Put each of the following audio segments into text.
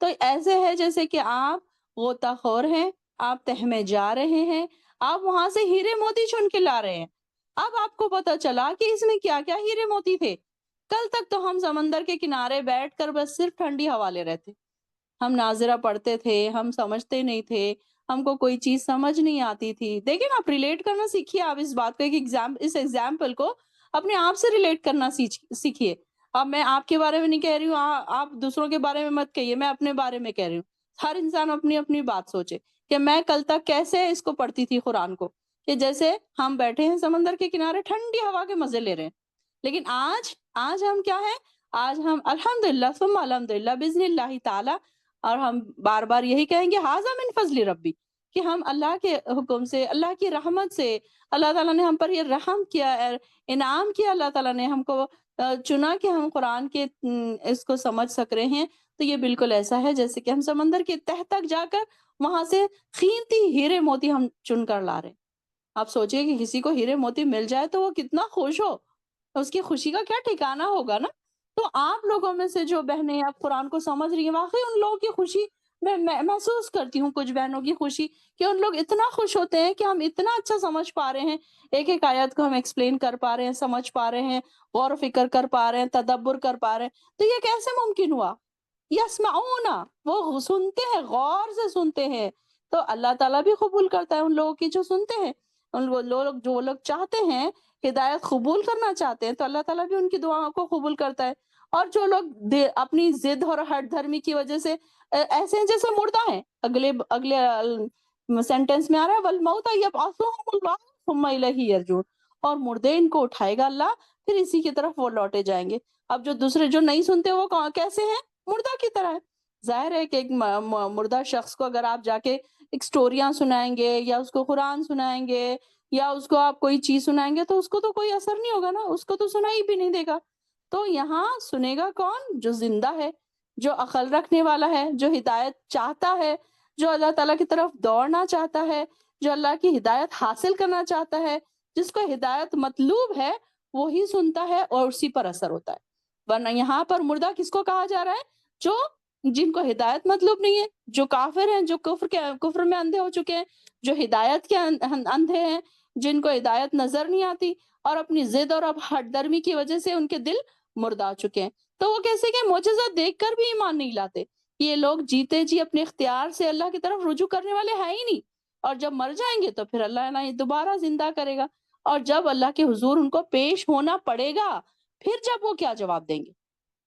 تو ایسے ہے جیسے کہ آپ غوطہ خور ہیں، آپ تہ میں جا رہے ہیں، آپ وہاں سے ہیرے موتی چن کے لا رہے ہیں، اب آپ کو پتا چلا کہ اس میں کیا کیا ہیرے موتی تھے۔ کل تک تو ہم سمندر کے کنارے بیٹھ کر بس صرف ٹھنڈی ہوا لے رہے تھے، ہم ناظرہ پڑھتے تھے، ہم سمجھتے نہیں تھے، ہم کو کوئی چیز سمجھ نہیں آتی تھی۔ دیکھیں نا، آپ ریلیٹ کرنا سیکھیے، آپ اس بات کو اس ایگزامپل کو اپنے آپ سے ریلیٹ کرنا سیکھیے۔ اب میں آپ کے بارے میں نہیں کہہ رہی ہوں، آپ دوسروں کے بارے میں مت کہیے، میں اپنے بارے میں کہہ رہی ہوں۔ ہر انسان اپنی اپنی بات سوچے کہ میں کل تک کیسے اس کو پڑھتی تھی قرآن کو، کہ جیسے ہم بیٹھے ہیں سمندر کے کنارے ٹھنڈی ہوا کے مزے لے رہے ہیں، لیکن آج ہم کیا ہیں؟ آج ہم الحمدللہ ثم الحمدللہ باذن اللہ تعالی، اور ہم بار بار یہی کہیں گے ھذا من فضل ربی، کہ ہم اللہ کے حکم سے، اللہ کی رحمت سے، اللہ تعالیٰ نے ہم پر یہ رحم کیا، انعام کیا، اللہ تعالیٰ نے ہم کو چنا کہ ہم قرآن کے اس کو سمجھ سک رہے ہیں۔ تو یہ بالکل ایسا ہے جیسے کہ ہم سمندر کے تہ تک جا کر وہاں سے قیمتی ہیرے موتی ہم چن کر لا رہے ہیں۔ آپ سوچئے کہ کسی کو ہیرے موتی مل جائے تو وہ کتنا خوش ہو، اس کی خوشی کا کیا ٹھکانہ ہوگا نا۔ تو آپ لوگوں میں سے جو بہنیں آپ قرآن کو سمجھ رہی ہیں، واقعی ان لوگوں کی خوشی میں محسوس کرتی ہوں، کچھ بہنوں کی خوشی کہ ان لوگ اتنا خوش ہوتے ہیں کہ ہم اتنا اچھا سمجھ پا رہے ہیں، ایک ایک آیت کو ہم ایکسپلین کر پا رہے ہیں، سمجھ پا رہے ہیں، غور و فکر کر پا رہے ہیں، تدبر کر پا رہے ہیں۔ تو یہ کیسے ممکن ہوا؟ یسمعون، وہ سنتے ہیں، غور سے سنتے ہیں، تو اللہ تعالیٰ بھی قبول کرتا ہے ان لوگوں کی جو سنتے ہیں۔ جو لوگ چاہتے ہیں، ہدایت قبول کرنا چاہتے ہیں، تو اللہ تعالیٰ بھی ان کی دعاؤں کو قبول کرتا ہے۔ اور جو لوگ اپنی ضد اور ہٹ دھرمی کی وجہ سے ایسے ہیں جیسے مردہ ہیں، اگلے سینٹینس میں آ رہا ہے والموت یبعثهم اللہ ثم الیہ یرجعون، اور مردے ان کو اٹھائے گا اللہ، پھر اسی کی طرف وہ لوٹے جائیں گے۔ اب جو دوسرے جو نہیں سنتے وہ کیسے ہیں؟ مردہ کی طرح ہے۔ ظاہر ہے کہ ایک مردہ شخص کو اگر آپ جا کے ایک سٹوریاں سنائیں گے یا اس کو قرآن سنائیں گے یا اس کو آپ کوئی چیز سنائیں گے تو اس کو تو کوئی اثر نہیں ہوگا نا، اس کو تو سنائی بھی نہیں دے گا۔ تو یہاں سنے گا کون؟ جو زندہ ہے، جو عقل رکھنے والا ہے، جو ہدایت چاہتا ہے، جو اللہ تعالیٰ کی طرف دوڑنا چاہتا ہے، جو اللہ کی ہدایت حاصل کرنا چاہتا ہے، جس کو ہدایت مطلوب ہے، وہی سنتا ہے اور اسی پر اثر ہوتا ہے۔ ورنہ یہاں پر مردہ کس کو کہا جا رہا ہے؟ جو جن کو ہدایت مطلوب نہیں ہے، جو کافر ہیں، جو کفر میں اندھے ہو چکے ہیں، جو ہدایت کے اندھے ہیں، جن کو ہدایت نظر نہیں آتی، اور اپنی ضد اور اب ہٹ درمی کی وجہ سے ان کے دل مردہ چکے ہیں۔ تو وہ کیسے کہ معجزہ دیکھ کر بھی ایمان نہیں لاتے، یہ لوگ جیتے جی اپنے اختیار سے اللہ کی طرف رجوع کرنے والے ہیں ہی نہیں، اور جب مر جائیں گے تو پھر اللہ نہ دوبارہ زندہ کرے گا، اور جب اللہ کے حضور ان کو پیش ہونا پڑے گا، پھر جب وہ کیا جواب دیں گے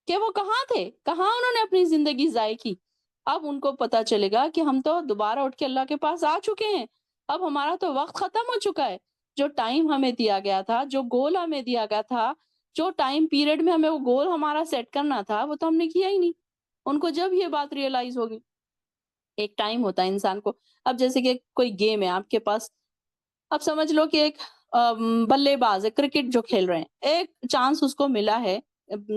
کہ وہ کہاں تھے، کہاں انہوں نے اپنی زندگی ضائع کی۔ اب ان کو پتا چلے گا کہ ہم تو دوبارہ اٹھ کے اللہ کے پاس آ چکے ہیں، اب ہمارا تو وقت ختم ہو چکا ہے، جو ٹائم ہمیں دیا گیا تھا، جو گول ہمیں دیا گیا تھا، جو ٹائم پیریڈ میں ہمیں وہ گول ہمارا سیٹ کرنا تھا، وہ تو ہم نے کیا ہی نہیں۔ ان کو جب یہ بات ریئلائز ہوگی، ایک ٹائم ہوتا ہے انسان کو، اب جیسے کہ کوئی گیم ہے آپ کے پاس، اب سمجھ لو کہ ایک بلے باز ہے، کرکٹ جو کھیل رہے ہیں، ایک چانس اس کو ملا ہے،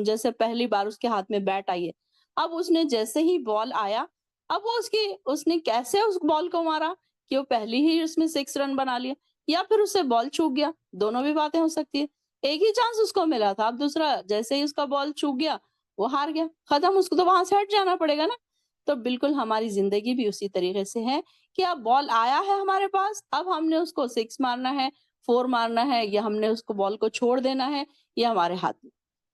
جیسے پہلی بار اس کے ہاتھ میں بیٹ آئی ہے، اب اس نے جیسے ہی بال آیا، اب وہ اس نے کیسے اس بال کو مارا کہ وہ پہلی ہی اس میں 6 رن بنا لیا، یا پھر اس سے بال چوک گیا، دونوں بھی باتیں ہو سکتی ہے۔ ایک ہی چانس اس کو ملا تھا، اب دوسرا جیسے ہی اس کا بال چوک گیا وہ ہار گیا، ختم، اس کو تو وہاں سے ہٹ جانا پڑے گا نا۔ تو بالکل ہماری زندگی بھی اسی طریقے سے ہے کہ اب بال آیا ہے ہمارے پاس، اب ہم نے اس کو 6 مارنا ہے، 4 مارنا ہے، یا ہم نے اس کو بال کو چھوڑ دینا ہے، یہ ہمارے ہاتھ میں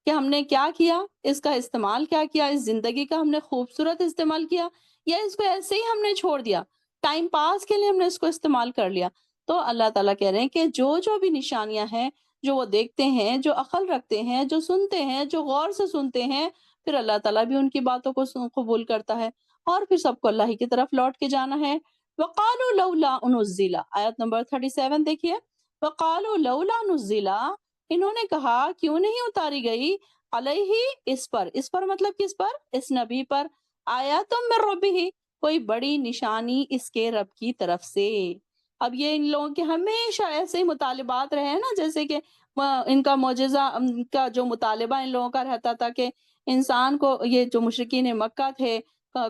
کہ ہم نے کیا کیا، اس کا استعمال کیا کیا، اس زندگی کا ہم نے خوبصورت استعمال کیا، یا اس کو ایسے ہی ہم نے چھوڑ دیا، ٹائم پاس کے لیے ہم نے اس کو استعمال کر لیا۔ تو اللہ تعالیٰ کہہ رہے ہیں کہ جو بھی نشانیاں ہیں، جو وہ دیکھتے ہیں، جو عقل رکھتے ہیں، جو سنتے ہیں، جو غور سے سنتے ہیں، پھر اللہ تعالیٰ بھی ان کی باتوں کو قبول کرتا ہے، اور پھر سب کو اللہ ہی کی طرف لوٹ کے جانا ہے۔ وَقَالُوا لَوْلَا أُنُزِّلَ، آیت نمبر 37 دیکھیے، وَقَالُوا لَوْلَا نُزِّلَ، انہوں نے کہا کیوں نہیں اتاری گئی، علیہ، اس پر مطلب کس پر؟ اس نبی پر، آیاتٌ من ربہ، کوئی بڑی نشانی اس کے رب کی طرف سے۔ اب یہ ان لوگوں کے ہمیشہ ایسے ہی مطالبات رہے ہیں نا، جیسے کہ ان کا معجزہ کا جو مطالبہ ان لوگوں کا رہتا تھا کہ انسان کو، یہ جو مشرکین مکہ تھے،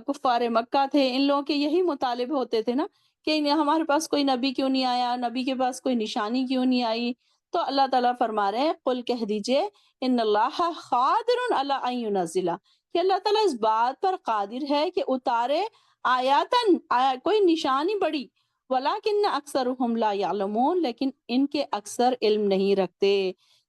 کفار مکہ تھے، ان لوگوں کے یہی مطالبے ہوتے تھے نا کہ ہمارے پاس کوئی نبی کیوں نہیں آیا، نبی کے پاس کوئی نشانی کیوں نہیں آئی۔ تو اللہ تعالیٰ فرما رہے ہیں قل کہہ دیجئے ان اللہ قادر علی ان ینزل، کہ اللہ تعالیٰ اس بات پر قادر ہے کہ اتارے آیاتن کوئی نشانی بڑی، ولیکن اکثرہم لا یعلمون، لیکن ان کے اکثر علم نہیں رکھتے۔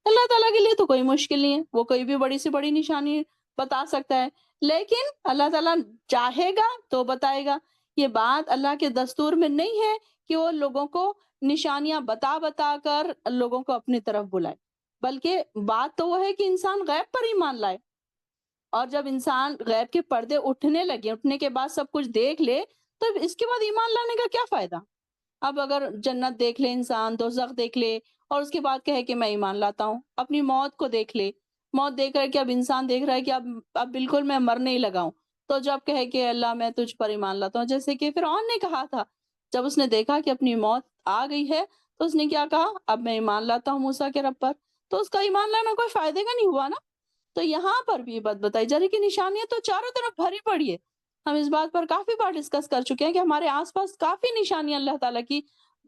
اللہ تعالیٰ کے لیے تو کوئی مشکل نہیں ہے، وہ کوئی بھی بڑی سے بڑی نشانی بتا سکتا ہے، لیکن اللہ تعالیٰ چاہے گا تو بتائے گا۔ یہ بات اللہ کے دستور میں نہیں ہے کہ وہ لوگوں کو نشانیاں بتا بتا کر لوگوں کو اپنی طرف بلائے، بلکہ بات تو وہ ہے کہ انسان غیب پر ایمان لائے، اور جب انسان غیب کے پردے اٹھنے لگے، اٹھنے کے بعد سب کچھ دیکھ لے، تو اس کے بعد ایمان لانے کا کیا فائدہ؟ اب اگر جنت دیکھ لے انسان، دوزخ دیکھ لے، اور اس کے بعد کہے کہ میں ایمان لاتا ہوں، اپنی موت کو دیکھ لے، موت دیکھ کر کے اب انسان دیکھ رہا ہے کہ اب بالکل میں مرنے ہی لگا ہوں، تو جب کہے کہ اللہ میں تجھ پر ایمان لاتا ہوں، جیسے کہ فرعون نے کہا تھا، جب اس نے دیکھا کہ اپنی موت آ گئی ہے، تو اس نے کیا کہا؟ اب میں ایمان لاتا ہوں موسیٰ کے رب پر، تو اس کا ایمان لانا کوئی فائدے کا نہیں ہوا نا۔ تو یہاں پر بھی یہ بات بتائی جا رہی کہ نشانیاں تو چاروں طرف بھری پڑی ہے۔ ہم اس بات پر کافی بار ڈسکس کر چکے ہیں کہ ہمارے آس پاس کافی نشانیاں اللہ تعالیٰ کی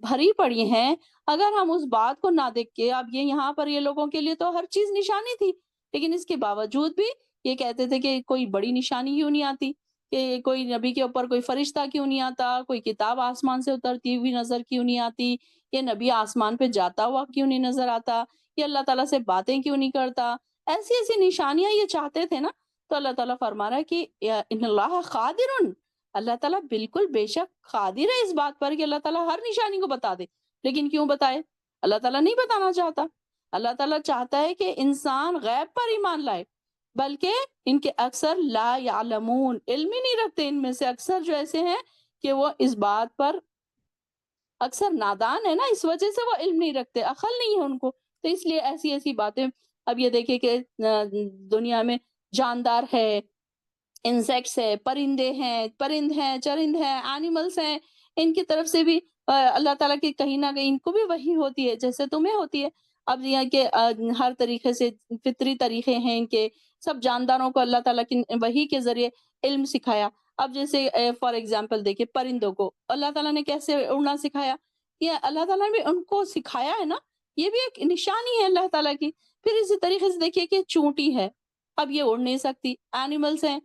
بھری پڑی ہیں۔ اگر ہم اس بات کو نہ دیکھ کے، اب یہ یہاں پر یہ لوگوں کے لیے تو ہر چیز نشانی تھی، لیکن اس کے باوجود بھی یہ کہتے تھے کہ کوئی بڑی نشانی کیوں نہیں آتی، کہ کوئی نبی کے اوپر کوئی فرشتہ کیوں نہیں آتا، کوئی کتاب آسمان سے اترتی ہوئی نظر کیوں نہیں آتی، یہ نبی آسمان پہ جاتا ہوا کیوں نہیں نظر آتا، یہ اللہ تعالیٰ سے باتیں کیوں نہیں کرتا، ایسی ایسی نشانیاں یہ چاہتے تھے نا۔ تو اللہ تعالیٰ فرما رہا ہے کہ ان اللہ قادر، اللہ تعالیٰ بالکل بے شک قادر ہے اس بات پر کہ اللہ تعالیٰ ہر نشانی کو بتا دے، لیکن کیوں بتائے؟ اللہ تعالیٰ نہیں بتانا چاہتا۔ اللہ تعالیٰ چاہتا ہے کہ انسان غیب پر ایمان لائے، بلکہ ان کے اکثر لا یعلمون، علم ہی نہیں رکھتے، ان میں سے اکثر جو ایسے ہیں کہ وہ اس بات پر اکثر نادان ہے نا، اس وجہ سے وہ علم نہیں رکھتے، عقل نہیں ہے ان کو، تو اس لیے ایسی ایسی باتیں۔ اب یہ دیکھیں کہ دنیا میں جاندار ہے، انسیکٹس ہے، پرندے ہیں، پرند ہیں، چرند ہیں، اینیملس ہیں، ان کی طرف سے بھی اللہ تعالیٰ کی کہیں نہ کہیں ان کو بھی وحی ہوتی ہے جیسے تمہیں ہوتی ہے۔ اب یہ کہ ہر طریقے سے فطری طریقے ہیں ان کے، سب جانداروں کو اللہ تعالیٰ کی وحی کے ذریعے علم سکھایا۔ اب جیسے فار ایگزامپل دیکھیں پرندوں کو اللہ تعالیٰ نے کیسے اڑنا سکھایا، یہ اللہ تعالیٰ نے بھی ان کو سکھایا ہے نا، یہ بھی ایک نشانی ہے اللہ تعالیٰ کی۔ پھر اسی طریقے سے دیکھیے کہ چونٹی ہے، اب یہ اڑ نہیں سکتی، اینیملس ہیں،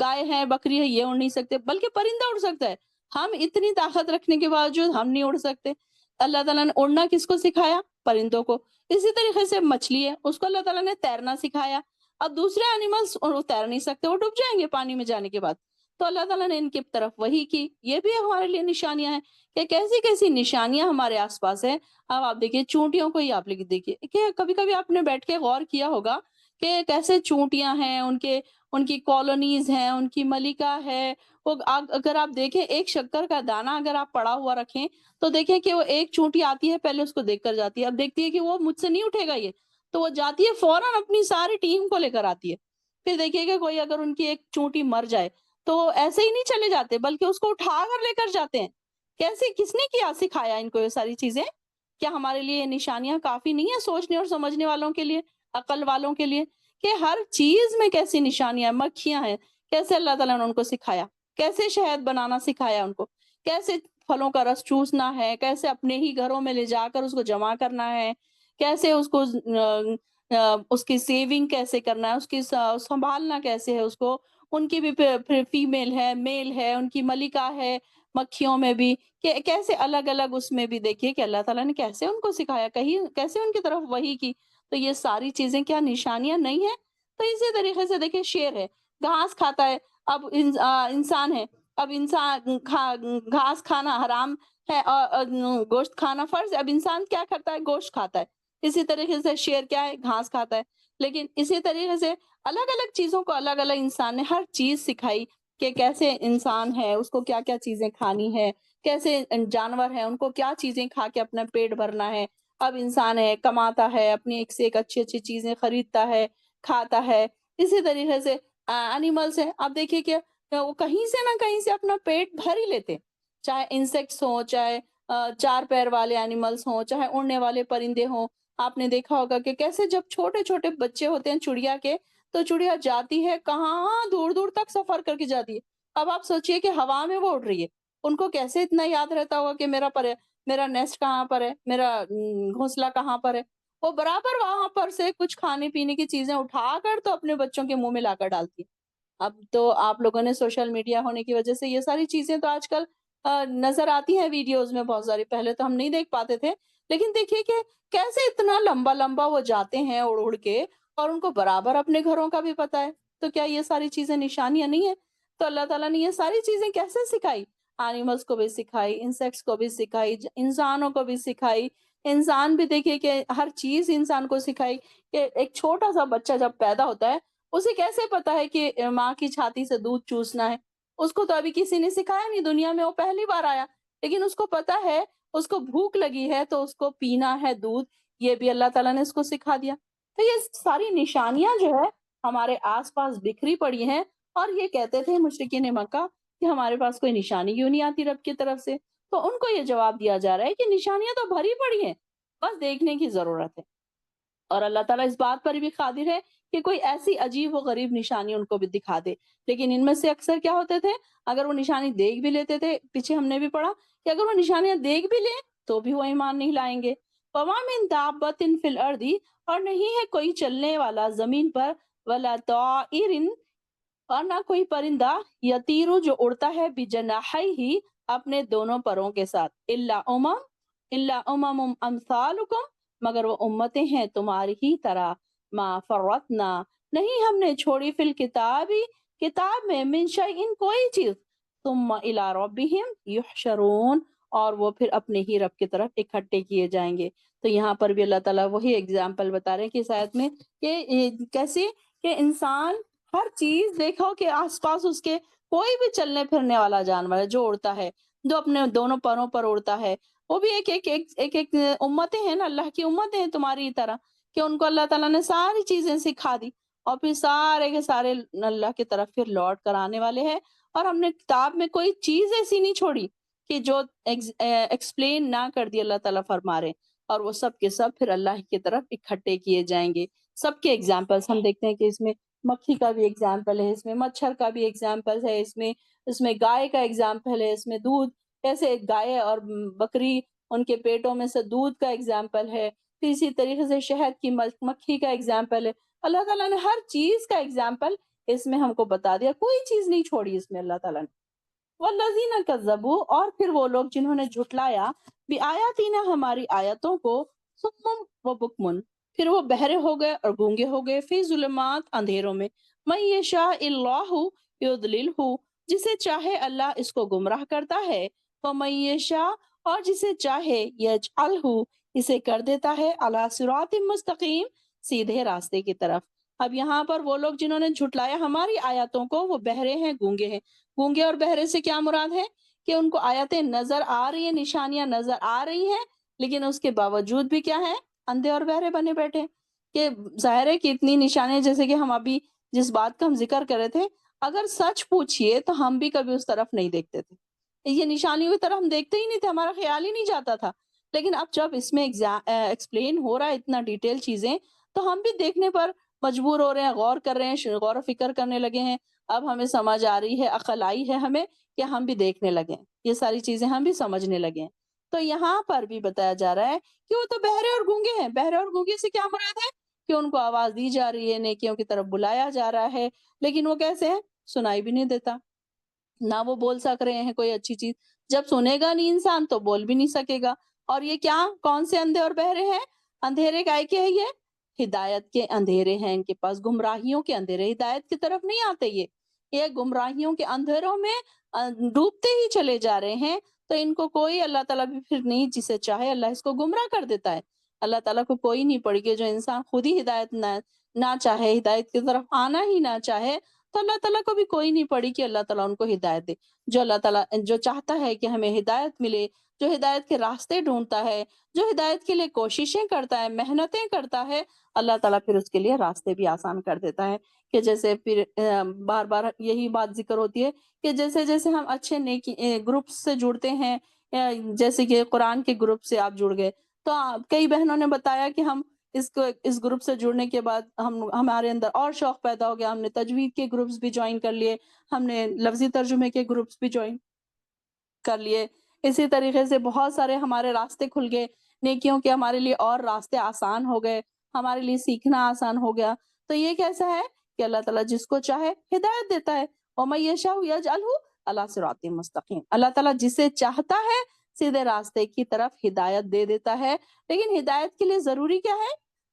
گائے ہے، بکری ہے، یہ اڑ نہیں سکتے، بلکہ پرندہ اڑ سکتا ہے۔ ہم اتنی طاقت رکھنے کے باوجود ہم نہیں اڑ سکتے۔ اللہ تعالیٰ نے اڑنا کس کو سکھایا؟ پرندوں کو۔ اسی طریقے سے مچھلی ہے، اس کو اللہ تعالیٰ نے تیرنا سکھایا۔ اب دوسرے اینیملس وہ تیر نہیں سکتے، وہ ڈوب جائیں گے پانی میں جانے کے بعد، تو اللہ تعالیٰ نے ان کی طرف وہی کی۔ یہ بھی ہمارے لیے نشانیاں ہیں کہ کیسی کیسی نشانیاں ہمارے آس پاس ہیں۔ اب آپ دیکھیے چونٹیوں کو ہی آپ لے کے دیکھیے کہ کبھی کبھی آپ نے بیٹھ کے غور کیا ہوگا کہ کیسے چونٹیاں ہیں، ان کی کالونیز ہیں، ان کی ملکہ ہے۔ وہ اگر آپ دیکھیں ایک شکر کا دانہ اگر آپ پڑا ہوا رکھیں تو دیکھیں کہ وہ ایک چونٹی آتی ہے، پہلے اس کو دیکھ کر جاتی ہے، اب دیکھتی ہے کہ وہ مجھ سے نہیں اٹھے گا یہ، تو وہ جاتی ہے فوراً اپنی ساری ٹیم کو لے کر آتی ہے۔ پھر دیکھیے کہ کوئی اگر ان کی ایک چونٹی مر جائے تو ایسے ہی نہیں چلے جاتے، بلکہ اس کو اٹھا کر لے کر جاتے ہیں۔ کیسے، کس نے کیا سکھایا ان کو یہ ساری چیزیں؟ کیا ہمارے لیے یہ نشانیاں کافی نہیں ہیں سوچنے اور سمجھنے والوں کے لیے، عقل والوں کے لیے، کہ ہر چیز میں کیسی نشانیاں، مکھیاں ہیں، کیسے اللہ تعالیٰ نے ان کو سکھایا، کیسے شہد بنانا سکھایا ان کو، کیسے پھلوں کا رس چوسنا ہے، کیسے اپنے ہی گھروں میں لے جا کر اس کو جمع کرنا ہے، کیسے اس کو اس کی سیونگ کیسے کرنا ہے، اس کی سنبھالنا کیسے ہے اس کو۔ ان کی بھی فیمیل ہے، میل ہے، ان کی ملکہ ہے مکھیوں میں بھی، کہ کیسے الگ الگ اس میں بھی دیکھیے کہ اللہ تعالیٰ نے کیسے ان کو سکھایا، کہیں کیسے ان کی طرف وحی کی۔ تو یہ ساری چیزیں کیا نشانیاں نہیں ہیں؟ تو اسی طریقے سے دیکھیں شیر ہے، گھاس کھاتا ہے، اب انسان ہے، اب انسان گھاس کھانا حرام ہے اور گوشت کھانا فرض ہے، اب انسان کیا کرتا ہے؟ گوشت کھاتا ہے۔ اسی طریقے سے شیر کیا ہے؟ گھاس کھاتا ہے۔ لیکن اسی طریقے سے الگ الگ چیزوں کو الگ الگ انسان نے ہر چیز سکھائی کہ کیسے انسان ہے اس کو کیا کیا چیزیں کھانی ہے، کیسے جانور ہیں ان کو کیا چیزیں کھا کے اپنا پیٹ بھرنا ہے۔ اب انسان ہے، کماتا ہے، اپنی ایک سے ایک اچھی اچھی چیزیں خریدتا ہے، کھاتا ہے۔ اسی طریقے سے اینیملس ہیں، آپ دیکھیے کہ وہ کہیں سے نہ کہیں سے اپنا پیٹ بھر ہی لیتے، چاہے انسیکٹس ہوں، چاہے چار پیر والے اینیملس ہوں، چاہے اڑنے والے پرندے ہوں۔ آپ نے دیکھا ہوگا کہ کیسے جب چھوٹے چھوٹے بچے ہوتے ہیں چڑیا کے، تو چڑیا جاتی ہے کہاں، دور دور تک سفر کر کے جاتی ہے۔ اب آپ سوچئے کہ ہوا میں وہ اڑ رہی ہے، ان کو کیسے اتنا یاد رہتا ہوگا کہ میرا نیسٹ کہاں پر ہے، میرا گھونسلہ کہاں پر ہے۔ وہ برابر وہاں پر سے کچھ کھانے پینے کی چیزیں اٹھا کر تو اپنے بچوں کے منہ میں لا کر ڈالتی ہے۔ اب تو آپ لوگوں نے سوشل میڈیا ہونے کی وجہ سے یہ ساری چیزیں تو آج کل نظر آتی ہیں ویڈیوز میں بہت ساری، پہلے تو ہم نہیں دیکھ پاتے تھے، لیکن دیکھیے کہ کیسے اتنا لمبا لمبا وہ جاتے ہیں اڑ اڑ کے، اور ان کو برابر اپنے گھروں کا بھی پتا ہے۔ تو کیا یہ ساری چیزیں نشانیاں نہیں ہیں؟ تو اللہ تعالیٰ نے یہ ساری چیزیں کیسے سکھائی؟ اینیملس کو بھی سکھائی، انسیکٹس کو بھی سکھائی، انسانوں کو بھی سکھائی۔ انسان بھی دیکھیے کہ ہر چیز انسان کو سکھائی کہ ایک چھوٹا سا بچہ جب پیدا ہوتا ہے اسے کیسے پتا ہے کہ ماں کی چھاتی سے دودھ چوسنا ہے؟ اس کو تو ابھی کسی نے سکھایا نہیں، دنیا میں وہ پہلی بار آیا، لیکن اس کو پتا ہے، اس کو بھوک لگی ہے تو اس کو پینا ہے دودھ، یہ بھی اللہ تعالیٰ نے اس کو سکھا دیا۔ تو یہ ساری نشانیاں جو ہے ہمارے آس پاس بکھری پڑی ہیں، اور یہ کہتے تھے مشرکین مکہ کہ ہمارے پاس کوئی نشانی کیوں نہیں آتی رب کی طرف سے؟ تو ان کو یہ جواب دیا جا رہا ہے کہ نشانیاں تو بھری پڑی ہیں، بس دیکھنے کی ضرورت ہے۔ اور اللہ تعالیٰ اس بات پر بھی قادر ہے کہ کوئی ایسی عجیب و غریب نشانی ان کو بھی دکھا دے، لیکن ان میں سے اکثر کیا ہوتے تھے، اگر وہ نشانی دیکھ بھی لیتے تھے، پیچھے ہم نے بھی پڑھا کہ اگر وہ نشانیاں دیکھ بھی لیں تو بھی وہ ایمان نہیں لائیں گے۔ وَمَا مِن دَابَّةٍ فِي الْأَرْضِ، اور نہیں ہے کوئی چلنے والا زمین پر، وَلَا طَائِرٍ، اور نہ کوئی پرندہ، یطیرو جو اڑتا ہے، بجناحیہ اپنے دونوں پروں کے ساتھ، الا امم امثالکم، مگر وہ امتیں ہیں تمہاری ہی طرح، ما فرطنا، نہیں ہم نے چھوڑی فی الکتابی، کتاب میں، من شیء کوئی چیز، ثم الی ربہم یحشرون، اور وہ پھر اپنے ہی رب کی طرف اکٹھے کیے جائیں گے۔ تو یہاں پر بھی اللہ تعالیٰ وہی اگزامپل بتا رہے ہیں کہ اس آیت میں کہ کیسے کہ انسان ہر چیز دیکھو کہ آس پاس اس کے کوئی بھی چلنے پھرنے والا جانور ہے جو اڑتا ہے، جو اپنے دونوں پروں پر اڑتا ہے، وہ بھی ایک امتیں ہیں نا، اللہ کی امتیں ہیں تمہاری طرح، کہ ان کو اللہ تعالیٰ نے ساری چیزیں سکھا دی، اور پھر سارے کے سارے اللہ کی طرف پھر لوٹ کر آنے والے ہیں۔ اور ہم نے کتاب میں کوئی چیز ایسی نہیں چھوڑی کہ جو ایکسپلین نہ کر دی، اللہ تعالیٰ فرما رہے ہیں، اور وہ سب کے سب پھر اللہ کی طرف اکٹھے کیے جائیں گے۔ سب کے ایگزامپلس ہم دیکھتے ہیں کہ اس میں مکھی کا بھی ایگزامپل ہے، اس میں مچھر کا بھی ایگزامپل ہے، اس میں گائے کا ایگزامپل ہے، اس میں دودھ کیسے گائے اور بکری ان کے پیٹوں میں سے دودھ کا ایگزامپل ہے، پھر اسی طریقے سے شہد کی مکھی کا ایگزامپل ہے۔ اللہ تعالیٰ نے ہر چیز کا ایگزامپل اس میں ہم کو بتا دیا، کوئی چیز نہیں چھوڑی اس میں اللہ تعالیٰ نے۔ والذین کذبوا، اور پھر وہ لوگ جنہوں نے جھٹلایا، بآیاتنا ہماری آیتوں کو، صم و بکمن، پھر وہ بہرے ہو گئے اور گونگے ہو گئے، فی ظلمات اندھیروں میں، من یشاء اللہ یضللہ، جسے چاہے اللہ اس کو گمراہ کرتا ہے، ومن یشاء، اور جسے چاہے یجعلہ، اسے کر دیتا ہے، علی صراط مستقیم، سیدھے راستے کی طرف۔ اب یہاں پر وہ لوگ جنہوں نے جھٹلایا ہماری آیتوں کو، وہ بہرے ہیں، گونگے ہیں۔ گونگے اور بہرے سے کیا مراد ہے کہ ان کو آیتیں نظر آ رہی ہیں، نشانیاں نظر آ رہی ہیں، لیکن اس کے باوجود بھی کیا ہے، اندھے اور بہرے بنے بیٹھے۔ کہ ظاہر ہے کہ اتنی نشانیاں، جیسے کہ ہم ابھی جس بات کا ہم ذکر کر رہے تھے، اگر سچ پوچھئے تو ہم بھی کبھی اس طرف نہیں دیکھتے تھے، یہ نشانیوں کی طرف ہم دیکھتے ہی نہیں تھے، ہمارا خیال ہی نہیں جاتا تھا، لیکن اب جب اس میں ایکسپلین ہو رہا ہے اتنا ڈیٹیل چیزیں، تو ہم بھی دیکھنے پر مجبور ہو رہے ہیں، غور کر رہے ہیں، غور و فکر کرنے لگے ہیں، اب ہمیں سمجھ آ رہی ہے، عقل آئی ہے ہمیں کہ ہم بھی دیکھنے لگے ہیں، یہ ساری چیزیں ہم بھی سمجھنے لگے ہیں۔ تو یہاں پر بھی بتایا جا رہا ہے کہ وہ تو بہرے اور گونگے ہیں۔ بہرے اور گونگے سے کیا مراد ہے کہ ان کو آواز دی جا رہی ہے، نیکیوں کی طرف بلایا جا رہا ہے، لیکن وہ کیسے ہیں، سنائی بھی نہیں دیتا، نہ وہ بول سک رہے ہیں کوئی اچھی چیز، جب سنے گا نہیں انسان تو بول بھی نہیں سکے گا۔ اور یہ کیا، کون سے اندھے اور بہرے ہیں؟ اندھیرے گائے کے ہیں یہ، ہدایت کے اندھیرے ہیں ان کے پاس، گمراہیوں کے اندھیرے، ہدایت کی طرف نہیں آتے یہ گمراہیوں کے اندھیروں میں ڈوبتے ہی چلے جا رہے ہیں۔ تو ان کو کوئی، اللہ تعالیٰ بھی پھر نہیں، جسے چاہے اللہ اس کو گمراہ کر دیتا ہے۔ اللہ تعالیٰ کو کوئی نہیں پڑی کہ جو انسان خود ہی ہدایت نہ چاہے، ہدایت کی طرف آنا ہی نہ چاہے، تو اللہ تعالیٰ کو بھی کوئی نہیں پڑی کہ اللہ تعالیٰ ان کو ہدایت دے۔ جو اللہ تعالیٰ جو چاہتا ہے کہ ہمیں ہدایت ملے، جو ہدایت کے راستے ڈھونڈتا ہے، جو ہدایت کے لیے کوششیں کرتا ہے، محنتیں کرتا ہے، اللہ تعالیٰ پھر اس کے لیے راستے بھی آسان کر دیتا ہے۔ کہ جیسے پھر بار بار یہی بات ذکر ہوتی ہے کہ جیسے جیسے ہم اچھے نیکی گروپ سے جڑتے ہیں، جیسے کہ قرآن کے گروپ سے آپ جڑ گئے، تو کئی بہنوں نے بتایا کہ ہم اس گروپ سے جڑنے کے بعد ہمارے اندر اور شوق پیدا ہو گیا، ہم نے تجوید کے گروپس بھی جوائن کر لیے، ہم نے لفظی ترجمے کے گروپس بھی جوائن کر لیے، اسی طریقے سے بہت سارے ہمارے راستے کھل گئے، نیکیوں کے ہمارے لیے اور راستے آسان ہو گئے، ہمارے لیے سیکھنا آسان ہو گیا۔ تو یہ کیسا ہے کہ اللہ تعالیٰ جس کو چاہے ہدایت دیتا ہے. وَمَن يَشَاءُ يَجْعَلْهُ عَلَىٰ صِرَاطٍ مُسْتَقِيمٍ. اللہ تعالیٰ جسے چاہتا ہے سیدھے راستے کی طرف ہدایت دے دیتا ہے. لیکن ہدایت کے لیے ضروری کیا ہے؟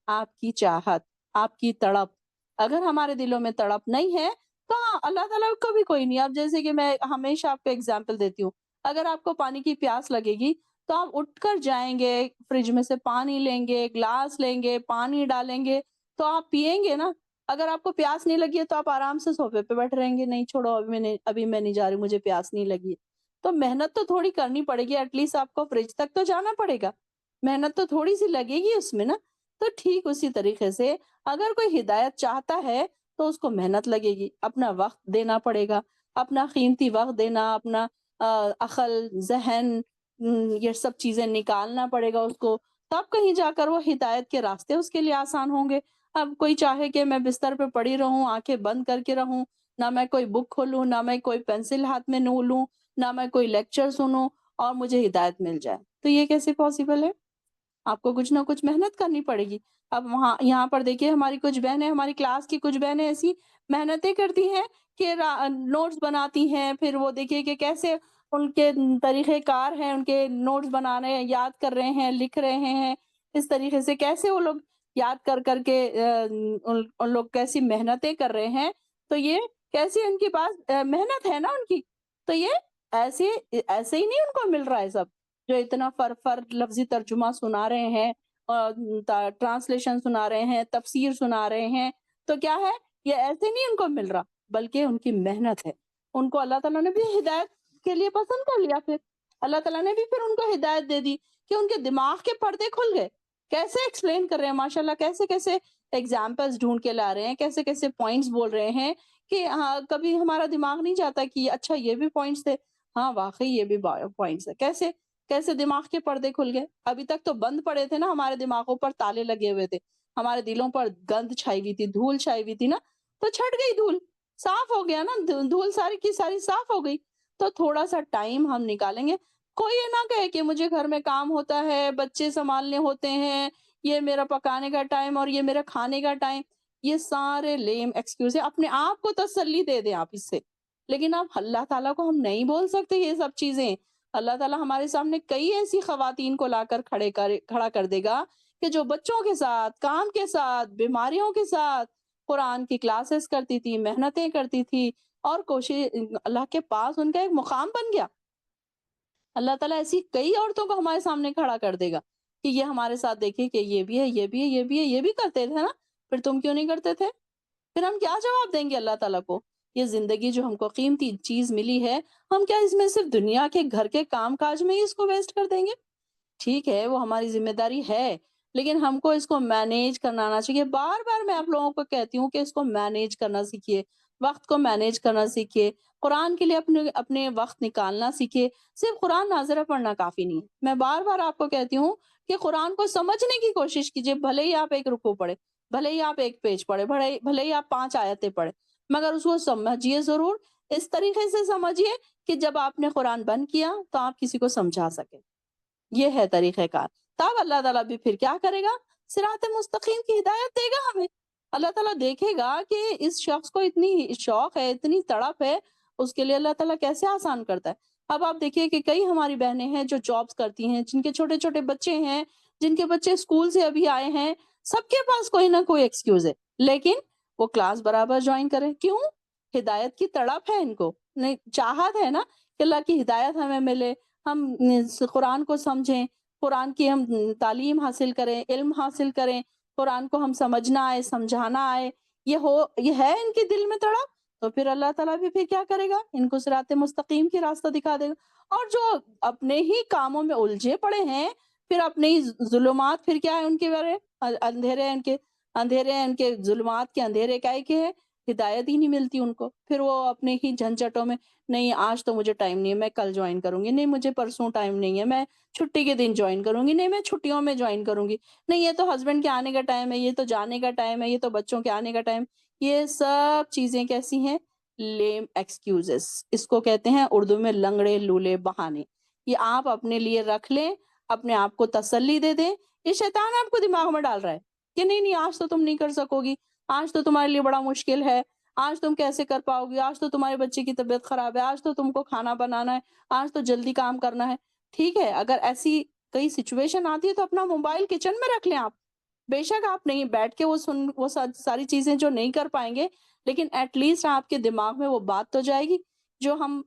آپ کی چاہت، آپ کی تڑپ. اگر ہمارے دلوں میں تڑپ نہیں ہے تو اللہ تعالیٰ کو بھی کوئی نہیں. اب جیسے کہ میں ہمیشہ آپ کو اگزامپل دیتی ہوں، اگر آپ کو پانی کی پیاس لگے گی تو آپ اٹھ کر جائیں گے، فریج میں سے پانی لیں گے، گلاس لیں گے، پانی ڈالیں گے تو آپ پیئیں گے نا. اگر آپ کو پیاس نہیں لگی ہے تو آپ آرام سے صوفے پہ بیٹھ رہیں گے، نہیں چھوڑو ابھی میں نہیں جا رہی، مجھے پیاس نہیں لگی. تو محنت تو تھوڑی کرنی پڑے گی، ایٹ لیسٹ آپ کو فریج تک تو جانا پڑے گا، محنت تو تھوڑی سی لگے گی اس میں نا. تو ٹھیک اسی طریقے سے اگر کوئی ہدایت چاہتا ہے تو اس کو محنت لگے گی، اپنا وقت دینا پڑے گا، اپنا قیمتی وقت دینا، اپنا عقل، ذہن، یہ سب چیزیں نکالنا پڑے گا اس کو، تب کہیں جا کر وہ ہدایت کے راستے اس کے لیے آسان ہوں گے. اب کوئی چاہے کہ میں بستر پہ پڑی رہوں، آنکھیں بند کر کے رہوں، نہ میں کوئی بک کھولوں، نہ میں کوئی پینسل ہاتھ میں نہ لوں، نہ میں کوئی لیکچر سنوں اور مجھے ہدایت مل جائے، تو یہ کیسے پاسبل ہے؟ آپ کو کچھ نہ کچھ محنت کرنی پڑے گی. اب وہاں یہاں پر دیکھیے ہماری کچھ بہنیں، ہماری کلاس کی کچھ بہنیں ایسی محنتیں کرتی ہیں کہ نوٹس بناتی ہیں، پھر وہ دیکھیے کہ کیسے ان کے طریقہ کار ہیں، ان کے نوٹس بنانے، یاد کر رہے ہیں، لکھ رہے ہیں، اس طریقے سے کیسے وہ لوگ یاد کر کر کے ان لوگ کیسی محنتیں کر رہے ہیں. تو یہ کیسی ان کے پاس محنت ہے نا ان کی. تو یہ ایسے ہی نہیں ان کو مل رہا ہے سب، جو اتنا فر لفظی ترجمہ سنا رہے ہیں، ٹرانسلیشن سنا رہے ہیں، تفسیر سنا رہے ہیں. تو کیا ہے، یہ ایسے نہیں ان کو مل رہا، بلکہ ان کی محنت ہے. ان کو اللہ تعالیٰ نے بھی ہدایت کے لیے پسند کر لیا، پھر اللہ تعالیٰ نے بھی پھر ان کو ہدایت دے دی کہ ان کے دماغ کے پردے کھل گئے. کیسے ایکسپلین کر رہے ہیں ماشاءاللہ، کیسے کیسے ایگزامپلس ڈھونڈ کے لا رہے ہیں، کیسے کیسے پوائنٹس بول رہے ہیں کہ ہاں کبھی ہمارا دماغ نہیں جاتا کہ اچھا یہ بھی پوائنٹس تھے، ہاں واقعی یہ بھی پوائنٹس ہے. کیسے کیسے دماغ کے پردے کھل گئے. ابھی تک تو بند پڑے تھے نا، ہمارے دماغوں پر تالے لگے ہوئے تھے، ہمارے دلوں پر گند چھائی ہوئی تھی، دھول چھائی ہوئی تھی نا. تو چھٹ گئی دھول، صاف ہو گیا نا، دھول ساری کی ساری صاف ہو گئی. تو تھوڑا سا ٹائم ہم نکالیں گے. کوئی یہ نہ کہے کہ مجھے گھر میں کام ہوتا ہے، بچے سنبھالنے ہوتے ہیں، یہ میرا پکانے کا ٹائم اور یہ میرا کھانے کا ٹائم. یہ سارے لیم ایکسکیوز ہے. اپنے آپ کو تسلی دے دیں آپ اس سے، لیکن اب اللہ تعالیٰ کو ہم نہیں بول سکتے یہ سب چیزیں. اللہ تعالیٰ ہمارے سامنے کئی ایسی خواتین کو لا کر کھڑا کر دے گا کہ جو بچوں کے ساتھ، کام کے ساتھ، بیماریوں کے ساتھ قرآن کی کلاسز کرتی تھی، محنتیں کرتی تھی، اور کوشش اللہ کے پاس ان کا ایک مقام بن گیا. اللہ تعالیٰ ایسی کئی عورتوں کو ہمارے سامنے کھڑا کر دے گا کہ یہ ہمارے ساتھ دیکھیں کہ یہ بھی ہے، یہ بھی ہے، یہ بھی ہے، یہ بھی کرتے تھے نا، پھر تم کیوں نہیں کرتے تھے؟ پھر ہم کیا جواب دیں گے اللہ تعالیٰ کو؟ یہ زندگی جو ہم کو قیمتی چیز ملی ہے، ہم کیا اس میں صرف دنیا کے گھر کے کام کاج میں ہی اس کو ویسٹ کر دیں گے؟ ٹھیک ہے وہ ہماری ذمہ داری ہے، لیکن ہم کو اس کو مینیج کرنا آنا چاہیے. بار بار میں آپ لوگوں کو کہتی ہوں کہ اس کو مینیج کرنا سیکھیے، وقت کو مینیج کرنا سیکھیے، قرآن کے لیے اپنے وقت نکالنا سیکھیے. صرف قرآن ناظرہ پڑھنا کافی نہیں ہے. میں بار بار آپ کو کہتی ہوں کہ قرآن کو سمجھنے کی کوشش کیجیے. بھلے ہی آپ ایک رکوع پڑھے، بھلے ہی آپ ایک پیج پڑھے، بھلے ہی آپ 5 آیتیں پڑھے، مگر اس کو سمجھیے ضرور. اس طریقے سے سمجھیے کہ جب آپ نے قرآن بند کیا تو آپ کسی کو سمجھا سکیں. یہ ہے طریقہ کار. تب اللہ تعالیٰ بھی پھر کیا کرے گا؟ صراط مستقیم کی ہدایت دے گا ہمیں. اللہ تعالیٰ دیکھے گا کہ اس شخص کو اتنی شوق ہے، اتنی تڑپ ہے، اس کے لیے اللہ تعالیٰ کیسے آسان کرتا ہے. اب آپ دیکھیے کہ کئی ہماری بہنیں ہیں جو جابس کرتی ہیں، جن کے چھوٹے چھوٹے بچے ہیں، جن کے بچے اسکول سے ابھی آئے ہیں، سب کے پاس کوئی نہ کوئی ایکسکیوز ہے، لیکن وہ کلاس برابر جوائن کریں. کیوں؟ ہدایت کی تڑپ ہے ان کو، نہیں چاہت ہے نا کہ اللہ کی ہدایت ہمیں ملے، ہم قرآن کو سمجھیں، قرآن کی ہم تعلیم حاصل کریں، علم حاصل کریں، قرآن کو ہم سمجھنا آئے، سمجھانا آئے. یہ ہے ان کے دل میں تڑپ. تو پھر اللہ تعالیٰ بھی پھر کیا کرے گا؟ ان کو صراط مستقیم کی راستہ دکھا دے گا. اور جو اپنے ہی کاموں میں الجھے پڑے ہیں، پھر اپنے ہی ظلمات، پھر کیا ہے ان کے بارے، اندھیرے ہیں ان کے ظلمات کے اندھیرے کا کہ ہے، ہدایت ہی نہیں ملتی ان کو. پھر وہ اپنے ہی جھنجھٹوں میں، نہیں آج تو مجھے ٹائم نہیں ہے، میں کل جوائن کروں گی، نہیں مجھے پرسوں ٹائم نہیں ہے، میں چھٹی کے دن جوائن کروں گی، نہیں میں چھٹیوں میں جوائن کروں گی، نہیں یہ تو ہسبینڈ کے آنے کا ٹائم ہے، یہ تو جانے کا ٹائم ہے، یہ تو بچوں کے آنے کا ٹائم. یہ سب چیزیں کیسی ہیں؟ لیم ایکسکیوزز. اس کو کہتے ہیں اردو میں لنگڑے لولے بہانے. یہ آپ اپنے لیے رکھ لیں، اپنے آپ کو تسلی دے دیں. یہ شیطان آپ کو دماغ میں ڈال رہا ہے کہ نہیں آج تو تم نہیں کر سکو گی، آج تو تمہارے لیے بڑا مشکل ہے، آج تم کیسے کر پاؤ گی، آج تو تمہارے بچے کی طبیعت خراب ہے، آج تو تم کو کھانا بنانا ہے، آج تو جلدی کام کرنا ہے. ٹھیک ہے، اگر ایسی کئی سچویشن آتی ہے تو اپنا موبائل کچن میں رکھ لیں آپ. بے شک آپ نہیں بیٹھ کے وہ ساری چیزیں جو نہیں کر پائیں گے، لیکن ایٹ لیسٹ آپ کے دماغ میں وہ بات تو جائے گی جو ہم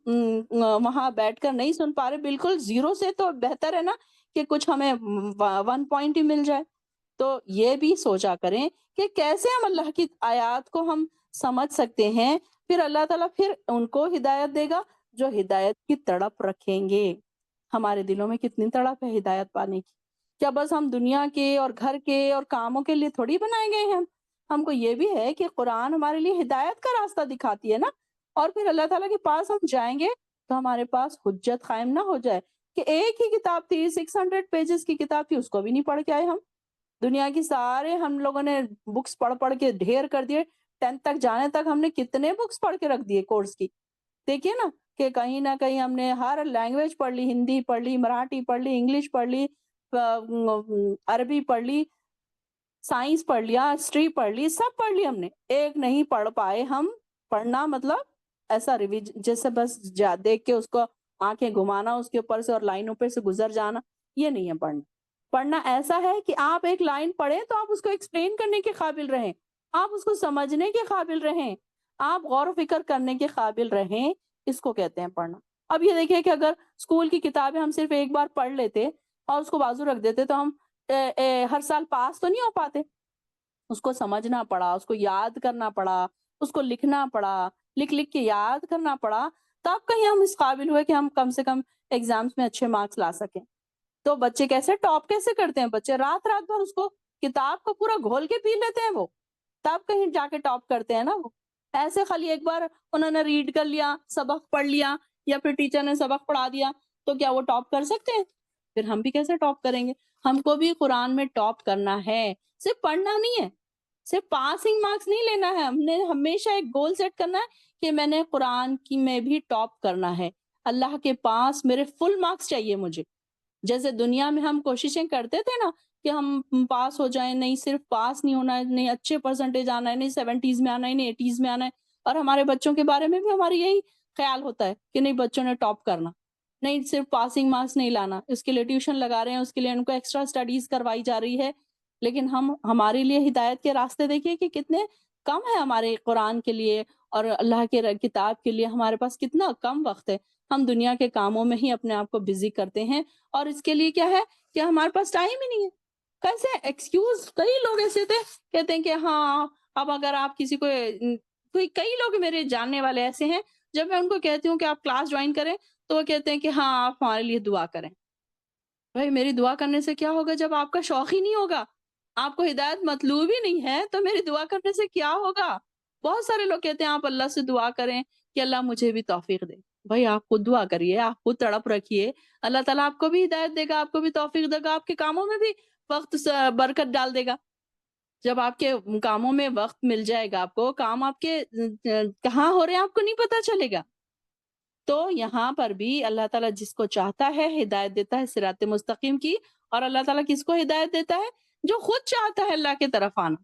وہاں بیٹھ کر نہیں سن پا رہے. بالکل زیرو سے تو بہتر ہے نا کہ کچھ ہمیں 1 پوائنٹ ہی مل جائے. تو یہ بھی سوچا کریں کہ کیسے ہم اللہ کی آیات کو ہم سمجھ سکتے ہیں. پھر اللہ تعالیٰ پھر ان کو ہدایت دے گا جو ہدایت کی تڑپ رکھیں گے. ہمارے دلوں میں کتنی تڑپ ہے ہدایت پانے کی. کیا بس ہم دنیا کے اور گھر کے اور کاموں کے لیے تھوڑی بنائے گئے ہیں؟ ہم کو یہ بھی ہے کہ قرآن ہمارے لیے ہدایت کا راستہ دکھاتی ہے نا. اور پھر اللہ تعالیٰ کے پاس ہم جائیں گے تو ہمارے پاس حجت قائم نہ ہو جائے کہ ایک ہی کتاب تھی، 600 پیجز کی کتاب تھی، اس کو بھی نہیں پڑھ کے آئے ہم. دنیا کی سارے ہم لوگوں نے بکس پڑھ پڑھ کے ڈھیر کر دیے. 10th تک جانے تک ہم نے کتنے بکس پڑھ کے رکھ دیے کورس کی. دیکھیے نا کہ کہیں نہ کہیں ہم نے ہر لینگویج پڑھ لی، ہندی پڑھ لی، مراٹھی پڑھ لی، انگلش پڑھ لی، عربی پڑھ لی، سائنس پڑھ لیا، ہسٹری پڑھ لی، سب پڑھ لی ہم نے. ایک نہیں پڑھ پائے ہم. پڑھنا مطلب ایسا جیسے بس دیکھ کے اس کو آنکھیں گھمانا اس کے اوپر سے اور لائنوں پہ سے گزر جانا، یہ نہیں ہے پڑھنا. پڑھنا ایسا ہے کہ آپ ایک لائن پڑھیں تو آپ اس کو ایکسپلین کرنے کے قابل رہیں، آپ اس کو سمجھنے کے قابل رہیں، آپ غور و فکر کرنے کے قابل رہیں. اس کو کہتے ہیں پڑھنا. اب یہ دیکھیں کہ اگر اسکول کی کتابیں ہم صرف ایک بار پڑھ لیتے اور اس کو بازو رکھ دیتے تو ہم ہر سال پاس تو نہیں ہو پاتے. اس کو سمجھنا پڑا، اس کو یاد کرنا پڑا، اس کو لکھنا پڑا، لکھ لکھ کے یاد کرنا پڑا، تب کہیں ہم اس قابل ہوئے کہ ہم کم سے کم ایگزامز میں اچھے مارکس لا سکیں. تو بچے کیسے ٹاپ کیسے کرتے ہیں؟ بچے رات رات بھر اس کو کتاب کو پورا گھول کے پی لیتے ہیں، وہ تب کہیں جا کے ٹاپ کرتے ہیں نا. وہ ایسے خالی ایک بار انہوں نے ریڈ کر لیا، سبق پڑھ لیا، یا پھر ٹیچر نے سبق پڑھا دیا تو کیا وہ ٹاپ کر سکتے ہیں؟ پھر ہم بھی کیسے ٹاپ کریں گے؟ ہم کو بھی قرآن میں ٹاپ کرنا ہے. صرف پڑھنا نہیں ہے، صرف پاسنگ مارکس نہیں لینا ہے. ہم نے ہمیشہ ایک گول سیٹ کرنا ہے کہ میں نے قرآن کی میں بھی ٹاپ کرنا ہے. اللہ کے پاس میرے فل مارکس چاہیے مجھے. جیسے دنیا میں ہم کوششیں کرتے تھے نا کہ ہم پاس ہو جائیں، نہیں صرف پاس نہیں ہونا ہے، نہیں اچھے پرسنٹیج آنا ہے، نہیں 70s میں آنا ہے، نہیں 80s میں آنا ہے. اور ہمارے بچوں کے بارے میں بھی ہماری یہی خیال ہوتا ہے کہ نہیں بچوں نے ٹاپ کرنا، نہیں صرف پاسنگ مارکس نہیں لانا. اس کے لیے ٹیوشن لگا رہے ہیں، اس کے لیے ان کو ایکسٹرا اسٹڈیز کروائی جا رہی ہے. لیکن ہمارے لیے ہدایت کے راستے دیکھیے کہ کتنے کم ہے ہمارے قرآن کے لیے اور اللہ کے کتاب کے لیے. ہمارے پاس کتنا کم وقت ہے. ہم دنیا کے کاموں میں ہی اپنے آپ کو بزی کرتے ہیں اور اس کے لیے کیا ہے کہ ہمارے پاس ٹائم ہی نہیں ہے. کیسے ایکسکیوز کئی لوگ ایسے تھے کہتے ہیں کہ ہاں اب اگر آپ کسی کو کئی لوگ میرے جاننے والے ایسے ہیں، جب میں ان کو کہتی ہوں کہ آپ کلاس جوائن کریں تو وہ کہتے ہیں کہ ہاں آپ ہمارے لیے دعا کریں. بھائی میری دعا کرنے سے کیا ہوگا جب آپ کا شوق ہی نہیں ہوگا، آپ کو ہدایت مطلوب ہی نہیں ہے تو میری دعا کرنے سے کیا ہوگا؟ بہت سارے لوگ کہتے ہیں آپ اللہ سے دعا کریں کہ اللہ مجھے بھی توفیق دے. بھائی آپ خود دعا کریے، آپ خود تڑپ رکھیے، اللہ تعالیٰ آپ کو بھی ہدایت دے گا، آپ کو بھی توفیق دے گا، آپ کے کاموں میں بھی وقت برکت ڈال دے گا. جب آپ کے کاموں میں وقت مل جائے گا، آپ کو کام آپ کے کہاں ہو رہے ہیں آپ کو نہیں پتا چلے گا. تو یہاں پر بھی اللہ تعالیٰ جس کو چاہتا ہے ہدایت دیتا ہے صراط مستقیم کی، اور اللہ تعالیٰ کس کو ہدایت دیتا ہے؟ جو خود چاہتا ہے اللہ کی طرف آنا.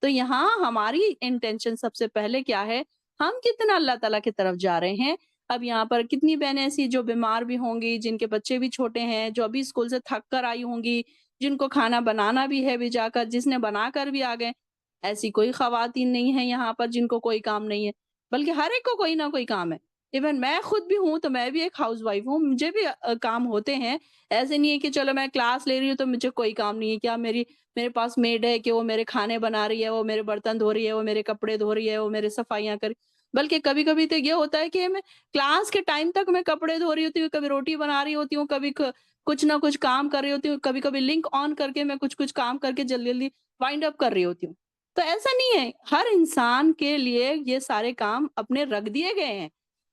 تو یہاں ہماری انٹینشن سب سے پہلے کیا ہے؟ ہم کتنا اللہ تعالیٰ کی طرف جا رہے ہیں. اب یہاں پر کتنی بہنیں ایسی جو بیمار بھی ہوں گی، جن کے بچے بھی چھوٹے ہیں، جو ابھی اسکول سے تھک کر آئی ہوں گی، جن کو کھانا بنانا بھی ہے بھی جا کر، جس نے بنا کر بھی آ گئے. ایسی کوئی خواتین نہیں ہے یہاں پر جن کو کوئی کام نہیں ہے، بلکہ ہر ایک کو کوئی نہ کوئی کام ہے. ایون میں خود بھی ہوں تو میں بھی ایک ہاؤس وائف ہوں، مجھے بھی کام ہوتے ہیں. ایسے نہیں ہے کہ چلو میں کلاس لے رہی ہوں تو مجھے کوئی کام نہیں ہے. کیا میرے پاس میڈ ہے کہ وہ میرے کھانے بنا رہی ہے، وہ میرے برتن دھو رہی ہے، وہ میرے کپڑے دھو رہی ہے، وہ میرے صفائیاں کر. بلکہ کبھی کبھی تو یہ ہوتا ہے کہ میں کلاس کے ٹائم تک میں کپڑے دھو رہی ہوتی ہوں، کبھی روٹی بنا رہی ہوتی ہوں، کبھی کچھ نہ کچھ کام کر رہی ہوتی ہوں، کبھی کبھی لنک آن کر کے میں کچھ کام کر کے جلدی جلدی وائنڈ اپ کر رہی ہوتی ہوں. تو ایسا نہیں ہے، ہر انسان کے لیے یہ سارے کام اپنے رکھ دیے گئے ہیں.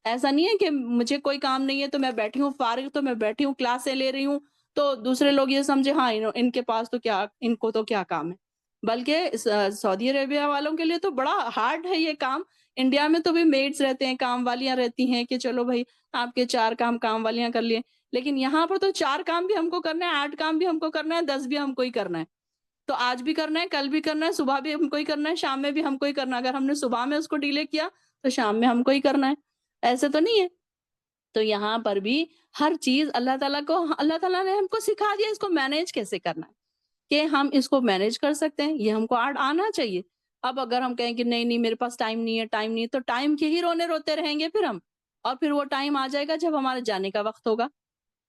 ایسا نہیں ہے کہ مجھے کوئی کام نہیں ہے تو میں بیٹھی ہوں فارغ، تو میں بیٹھی ہوں کلاسیں لے رہی ہوں تو دوسرے لوگ یہ سمجھے ہاں ان کے پاس تو کیا، ان کو تو کیا کام ہے. بلکہ سعودی عربیہ والوں کے لیے تو بڑا ہارڈ ہے یہ کام. انڈیا میں تو بھی میڈس رہتے ہیں، کام والیاں رہتی ہیں کہ چلو بھائی آپ کے 4 کام والیاں کر لیے. لیکن یہاں پر تو 4 کام بھی ہم کو کرنا ہے، 8 کام بھی ہم کو کرنا ہے، 10 بھی ہم کو ہی کرنا ہے. تو آج بھی کرنا ہے، کل بھی کرنا ہے، صبح بھی ہم کو ہی کرنا ہے، شام میں بھی ہم کو ہی کرنا ہے۔ اگر ہم نے صبح میں اس کو ڈیلے کیا تو شام میں ہم کو ہی کرنا ہے، ایسے تو نہیں ہے۔ تو یہاں پر بھی ہر چیز اللہ تعالیٰ نے ہم کو سکھا دیا اس کو مینیج کیسے کرنا ہے، کہ ہم اس کو مینیج کر سکتے ہیں، یہ ہم کو آنا چاہیے۔ اب اگر ہم کہیں کہ نہیں نہیں میرے پاس ٹائم نہیں ہے، ٹائم نہیں ہے، تو ٹائم کے ہی رونے روتے رہیں گے پھر ہم، اور پھر وہ ٹائم آ جائے گا جب ہمارے جانے کا وقت ہوگا،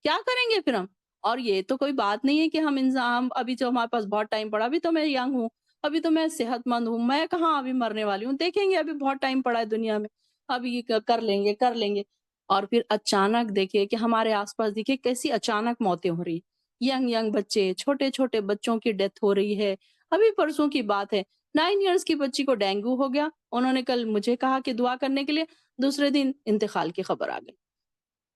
کیا کریں گے پھر ہم؟ اور یہ تو کوئی بات نہیں ہے کہ ہم انسان ابھی جو ہمارے پاس بہت ٹائم پڑا، ابھی تو میں ینگ ہوں، ابھی تو میں صحت مند ہوں، میں کہاں ابھی مرنے والی ہوں، دیکھیں گے ابھی بہت ٹائم پڑا ہے دنیا میں، ابھی یہ کر لیں گے کر لیں گے۔ اور پھر اچانک دیکھیے کہ ہمارے آس پاس دیکھیے کیسی اچانک موتیں ہو رہی ہیں، ینگ بچے، چھوٹے چھوٹے بچوں کی ڈیتھ ہو رہی ہے۔ ابھی پرسوں کی بات ہے، 9 ایئرس کی بچی کو ڈینگو ہو گیا، انہوں نے کل مجھے کہا کہ دعا کرنے کے لیے، دوسرے دن انتقال کی خبر آ گئی۔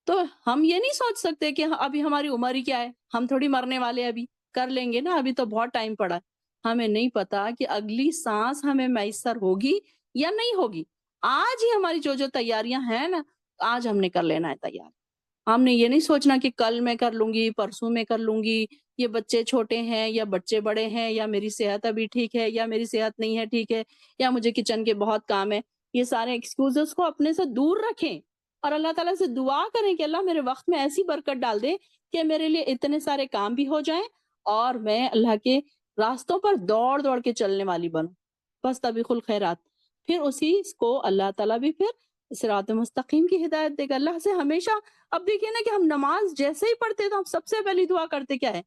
تو ہم یہ نہیں سوچ سکتے کہ ابھی ہماری عمر ہی کیا ہے، ہم تھوڑی مرنے والے ہیں، ابھی کر لیں گے نا، ابھی تو بہت ٹائم پڑا ہے۔ ہمیں نہیں پتا کہ اگلی سانس ہمیں میسر ہوگی یا نہیں ہوگی۔ آج ہی ہماری جو تیاریاں ہیں نا، آج ہم نے کر لینا ہے تیار۔ ہم نے یہ نہیں سوچنا کہ کل میں کر لوں گی، پرسوں میں کر لوں گی، یہ بچے چھوٹے ہیں یا بچے بڑے ہیں، یا میری صحت ابھی ٹھیک ہے یا میری صحت نہیں ہے ٹھیک ہے، یا مجھے کچن کے بہت کام ہے۔ یہ سارے ایکسکیوزز کو اپنے سے دور رکھیں اور اللہ تعالیٰ سے دعا کریں کہ اللہ میرے وقت میں ایسی برکت ڈال دے کہ میرے لیے اتنے سارے کام بھی ہو جائیں اور میں اللہ کے راستوں پر دوڑ دوڑ کے چلنے والی بنوں۔ بس تبیخ الخیرات، پھر اسی کو اللہ تعالیٰ بھی پھر صراط مستقیم کی ہدایت دے گا۔ اللہ سے ہمیشہ، اب دیکھیے نا کہ ہم نماز جیسے ہی پڑھتے تو ہم سب سے پہلی دعا کرتے کیا ہے؟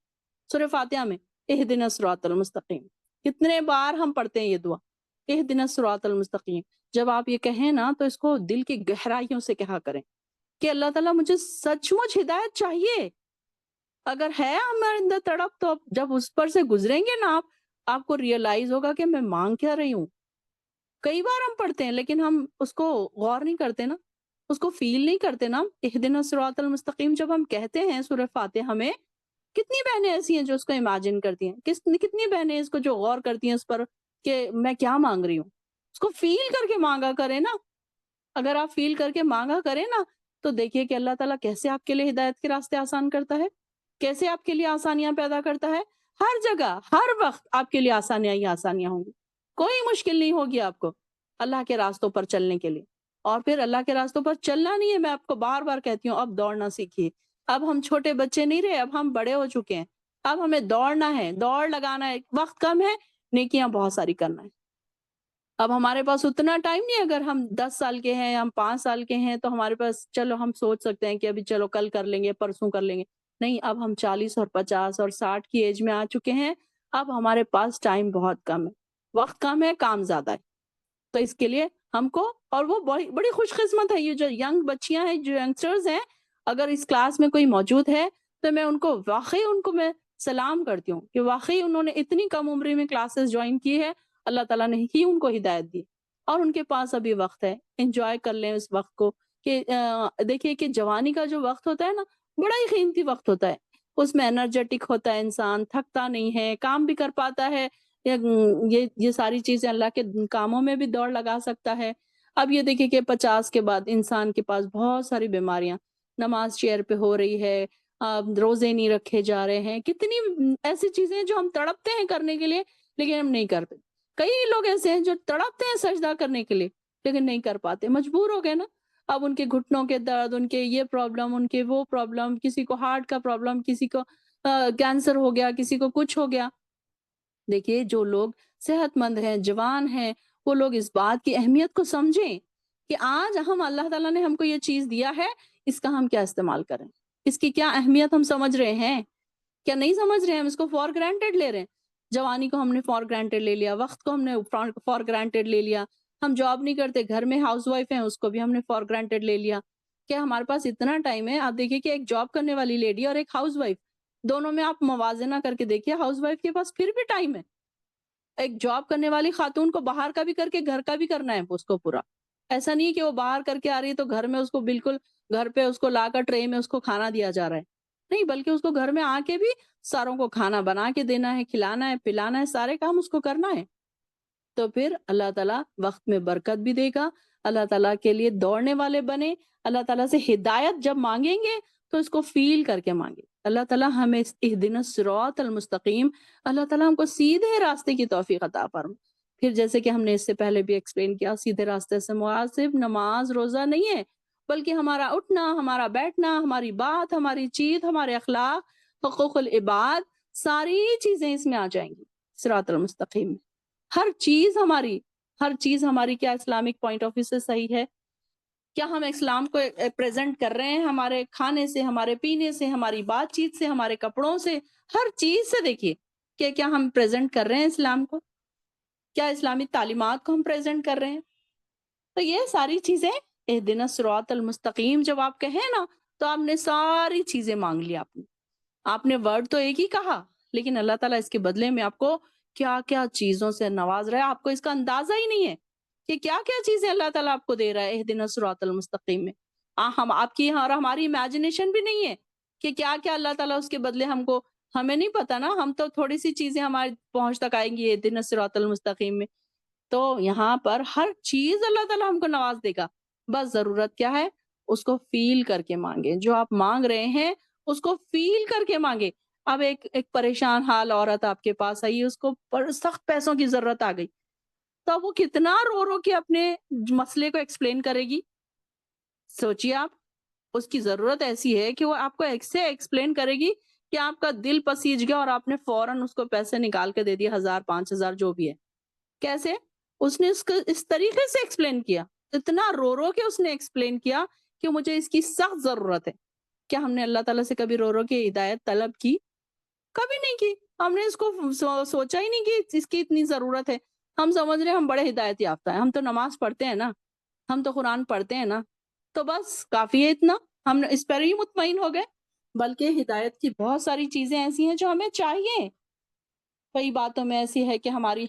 سورہ فاتحہ میں اہدنا الصراط المستقیم، کتنے بار ہم پڑھتے ہیں یہ دعا، اہدنا الصراط المستقیم۔ جب آپ یہ کہیں نا تو اس کو دل کی گہرائیوں سے کہا کریں کہ اللہ تعالیٰ مجھے سچ مچ ہدایت چاہیے، اگر ہے ہمارے اندر تڑپ تو جب اس پر سے گزریں گے نا آپ کو ریئلائز ہوگا کہ میں مانگ کیا رہی ہوں۔ کئی بار ہم پڑھتے ہیں لیکن ہم اس کو غور نہیں کرتے نا، اس کو فیل نہیں کرتے نا۔ اہدنا الصراط المستقیم جب ہم کہتے ہیں سورہ فاتحہ میں، کتنی بہنیں ایسی ہیں جو اس کو امیجن کرتی ہیں، کتنی بہنیں اس کو جو غور کرتی ہیں اس پر کہ میں کیا مانگ رہی ہوں، اس کو فیل کر کے مانگا کریں نا۔ اگر آپ فیل کر کے مانگا کریں نا تو دیکھیے کہ اللہ تعالیٰ کیسے آپ کے لیے ہدایت کے راستے آسان کرتا ہے، کیسے آپ کے لیے آسانیاں پیدا کرتا ہے۔ ہر جگہ ہر وقت آپ کے لیے آسانیاں ہی آسانیاں ہوں گی، کوئی مشکل نہیں ہوگی آپ کو اللہ کے راستوں پر چلنے کے لیے۔ اور پھر اللہ کے راستوں پر چلنا نہیں ہے، میں آپ کو بار بار کہتی ہوں، اب دوڑنا سیکھیے۔ اب ہم چھوٹے بچے نہیں رہے، اب ہم بڑے ہو چکے ہیں، اب ہمیں دوڑنا ہے، دوڑ لگانا ہے، وقت کم ہے، نیکیاں بہت ساری کرنا ہے۔ اب ہمارے پاس اتنا ٹائم نہیں ہے، اگر ہم 10 سال کے ہیں، ہم 5 سال کے ہیں تو ہمارے پاس چلو ہم سوچ سکتے ہیں کہ ابھی چلو کل کر لیں گے، پرسوں کر لیں گے۔ نہیں، اب ہم 40 اور 50 اور 60 کی ایج میں آ چکے ہیں، اب ہمارے پاس ٹائم بہت کم ہے، وقت کم ہے، کام زیادہ ہے۔ تو اس کے لیے ہم کو، اور وہ بڑی خوش قسمت ہے یہ جو ینگ بچیاں ہیں، جو ینگسٹرز ہیں، اگر اس کلاس میں کوئی موجود ہے تو میں ان کو واقعی سلام کرتی ہوں کہ واقعی انہوں نے اتنی کم عمری میں کلاسز جوائن کی ہے، اللہ تعالیٰ نے ہی ان کو ہدایت دی، اور ان کے پاس ابھی وقت ہے، انجوائے کر لیں اس وقت کو۔ کہ دیکھیے کہ جوانی کا جو وقت ہوتا ہے نا، بڑا ہی قیمتی وقت ہوتا ہے، اس میں انرجیٹک ہوتا ہے انسان، تھکتا نہیں ہے، کام بھی کر پاتا ہے، یہ ساری چیزیں اللہ کے کاموں میں بھی دوڑ لگا سکتا ہے۔ اب یہ دیکھیے کہ 50 کے بعد انسان کے پاس بہت ساری بیماریاں، نماز چیئر پہ ہو رہی ہے، روزے نہیں رکھے جا رہے ہیں، کتنی ایسی چیزیں جو ہم تڑپتے ہیں کرنے کے لیے لیکن ہم نہیں کرتے۔ کئی لوگ ایسے ہیں جو تڑپتے ہیں سجدہ کرنے کے لیے لیکن نہیں کر پاتے، مجبور ہو گئے نا۔ اب ان کے گھٹنوں کے درد، ان کے یہ پرابلم، ان کے وہ پرابلم، کسی کو ہارٹ کا پرابلم، کسی کو کینسر ہو گیا، کسی کو کچھ ہو گیا۔ دیکھیے جو لوگ صحت مند ہیں، جوان ہیں، وہ لوگ اس بات کی اہمیت کو سمجھیں کہ آج ہم، اللہ تعالیٰ نے ہم کو یہ چیز دیا ہے، اس کا ہم کیا استعمال کریں، اس کی کیا اہمیت ہم سمجھ رہے ہیں، کیا نہیں سمجھ رہے ہیں، ہم اس کو فار گرانٹیڈ لے رہے ہیں۔ جوانی کو ہم نے فار گرانٹیڈ لے لیا، وقت کو ہم نے فار گرانٹیڈ لے لیا، ہم جاب نہیں کرتے، گھر میں ہاؤس وائف ہیں، اس کو بھی ہم نے فار گرانٹیڈ لے لیا۔ کیا ہمارے پاس اتنا ٹائم ہے؟ آپ دیکھیے کہ ایک جاب کرنے والی لیڈی اور ایک ہاؤس وائف، دونوں میں آپ موازنہ کر کے دیکھیے، ہاؤس وائف کے پاس پھر بھی ٹائم ہے۔ ایک جاب کرنے والی خاتون کو باہر کا بھی کر کے گھر کا بھی کرنا ہے اس کو پورا، ایسا نہیں کہ وہ باہر کر کے آ رہی ہے تو گھر میں اس کو بالکل، گھر پہ اس کو لا کر ٹرے میں اس کو کھانا دیا جا رہا ہے، نہیں، بلکہ اس کو گھر میں آ کے بھی ساروں کو کھانا بنا کے دینا ہے، کھلانا ہے، پلانا ہے، سارے کام اس کو کرنا ہے۔ تو پھر اللہ تعالیٰ وقت میں برکت بھی دے گا، اللہ تعالیٰ کے لیے دوڑنے والے بنے، اللہ تعالیٰ سے ہدایت جب مانگیں گے تو اس کو فیل کر کے مانگے. اللہ تعالیٰ ہمیں اہدنا الصراط المستقیم، اللہ تعالیٰ ہم کو سیدھے راستے کی توفیق عطا فرما. پھر جیسے کہ ہم نے اس سے پہلے بھی ایکسپلین کیا، سیدھے راستے سے مراد صرف نماز روزہ نہیں ہے، بلکہ ہمارا اٹھنا، ہمارا بیٹھنا، ہماری بات، ہماری چیت، ہمارے اخلاق، حقوق العباد، ساری چیزیں اس میں آ جائیں گی صراط المستقیم میں. ہر چیز ہماری کیا اسلامک پوائنٹ آف ویو سے صحیح ہے؟ کیا ہم اسلام کو پریزنٹ کر رہے ہیں؟ ہمارے کھانے سے، ہمارے پینے سے، ہماری بات چیت سے، ہمارے کپڑوں سے، ہر چیز سے دیکھیے کہ کیا ہم پریزنٹ کر رہے ہیں اسلام کو؟ کیا اسلامی تعلیمات کو ہم پریزنٹ کر رہے ہیں؟ تو یہ ساری چیزیں اہدنا الصراط المستقیم جب آپ کہیں نا، تو آپ نے ساری چیزیں مانگ لی. آپ نے ورڈ تو ایک ہی کہا، لیکن اللہ تعالیٰ اس کے بدلے میں آپ کو کیا کیا چیزوں سے نواز رہا ہے، آپ کو اس کا اندازہ ہی نہیں ہے کہ کیا کیا چیزیں اللہ تعالیٰ آپ کو دے رہا ہے اہدنا الصراط المستقیم میں. ہم آپ کی اور ہماری امیجنیشن بھی نہیں ہے کہ کیا کیا اللہ تعالیٰ اس کے بدلے ہمیں نہیں پتا نا. ہم تو تھوڑی سی چیزیں ہماری پہنچ تک آئیں گی اہدنا الصراط المستقیم میں. تو یہاں پر ہر چیز اللہ تعالیٰ ہم کو نواز دے گا. بس ضرورت کیا ہے؟ اس کو فیل کر کے مانگے. جو آپ مانگ رہے ہیں اس کو فیل کر کے مانگے. اب ایک پریشان حال عورت آپ کے پاس آئی، اس کو سخت پیسوں کی ضرورت آ گئی، تو وہ کتنا رو رو کے اپنے مسئلے کو ایکسپلین کرے گی؟ سوچیے آپ. اس کی ضرورت ایسی ہے کہ وہ آپ کو ایسے ایکسپلین کرے گی کہ آپ کا دل پسیج گیا اور آپ نے فوراً اس کو پیسے نکال کے دے دیا، 1000 5000 جو بھی ہے. کیسے؟ اس نے اس کو اس طریقے سے ایکسپلین کیا، اتنا رو رو کے اس نے ایکسپلین کیا کہ مجھے اس کی سخت ضرورت ہے. کیا ہم نے اللہ تعالیٰ سے کبھی رو رو کے ہدایت طلب کی؟ کبھی نہیں کی. ہم نے اس کو سوچا ہی نہیں کہ اس کی اتنی ضرورت ہے. ہم سمجھ رہے ہیں ہم بڑے ہدایت یافتہ ہیں، ہم تو نماز پڑھتے ہیں نا، ہم تو قرآن پڑھتے ہیں نا، تو بس کافی ہے اتنا، ہم اس پر ہی مطمئن ہو گئے. بلکہ ہدایت کی بہت ساری چیزیں ایسی ہیں جو ہمیں چاہیے. کئی باتوں میں ایسی ہے کہ ہماری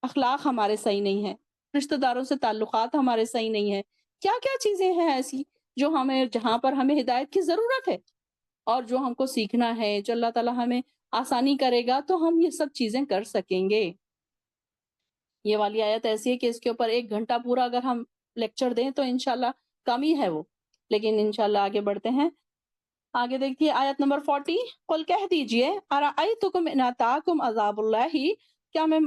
اخلاق ہمارے صحیح نہیں ہے، رشتہ داروں سے تعلقات ہمارے صحیح نہیں ہے. کیا کیا چیزیں ہیں ایسی جو جہاں پر ہمیں ہدایت کی ضرورت ہے، اور جو ہم کو سیکھنا ہے، جو اللہ تعالیٰ ہمیں آسانی کرے گا تو ہم یہ سب چیزیں کر سکیں گے. یہ والی آیت ایسی ہے کہ اس کے اوپر 1 گھنٹہ پورا اگر ہم لیکچر دیں تو انشاءاللہ کم ہی ہے وہ، لیکن انشاءاللہ آگے بڑھتے ہیں. آگے دیکھیے آیت نمبر 40. قل کہہ دیجئے ارأیتکم ان اتاکم عذاب اللہ، کیا میں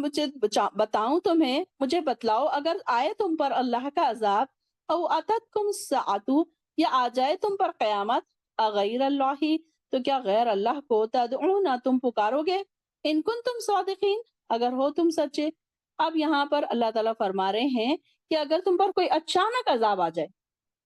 بتاؤں تمہیں، مجھے بتلاؤ اگر آئے تم پر اللہ کا عذاب، او اتتکم ساعۃ، یا آ جائے تم پر قیامت، اغیر اللہ، تو کیا غیر اللہ کو تدعون تم پکارو گے، ان کنتم صادقین، اگر ہو تم سچے. اب یہاں پر اللہ تعالیٰ فرما رہے ہیں کہ اگر تم پر کوئی اچانک عذاب آ جائے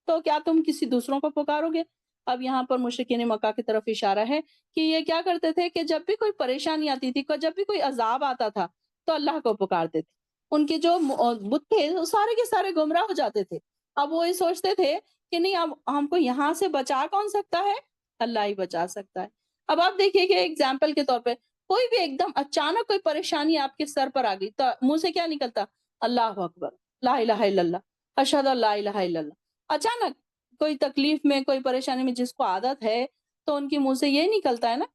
تو کیا تم کسی دوسروں کو پکارو گے؟ اب یہاں پر مشرکین مکہ کی طرف اشارہ ہے کہ یہ کیا کرتے تھے کہ جب بھی کوئی پریشانی آتی تھی، جب بھی کوئی عذاب آتا تھا تو اللہ کو پکارتے تھے. ان کے جو بت تھے وہ سارے کے سارے گمراہ ہو جاتے تھے. اب وہ یہ سوچتے تھے کہ نہیں، اب ہم کو یہاں سے بچا کون سکتا ہے؟ اللہ ہی بچا سکتا ہے. اب آپ دیکھیے کہ ایگزامپل کے طور پہ کوئی بھی ایک دم اچانک کوئی پریشانی آپ کے سر پر آ گئی تو منہ سے کیا نکلتا؟ اللہ اکبر، لا الہ الا اللہ، اشہد ان لا الہ الا اللہ. اچانک کوئی تکلیف میں، کوئی پریشانی میں جس کو عادت ہے تو ان کے منہ سے یہ نکلتا ہے نا.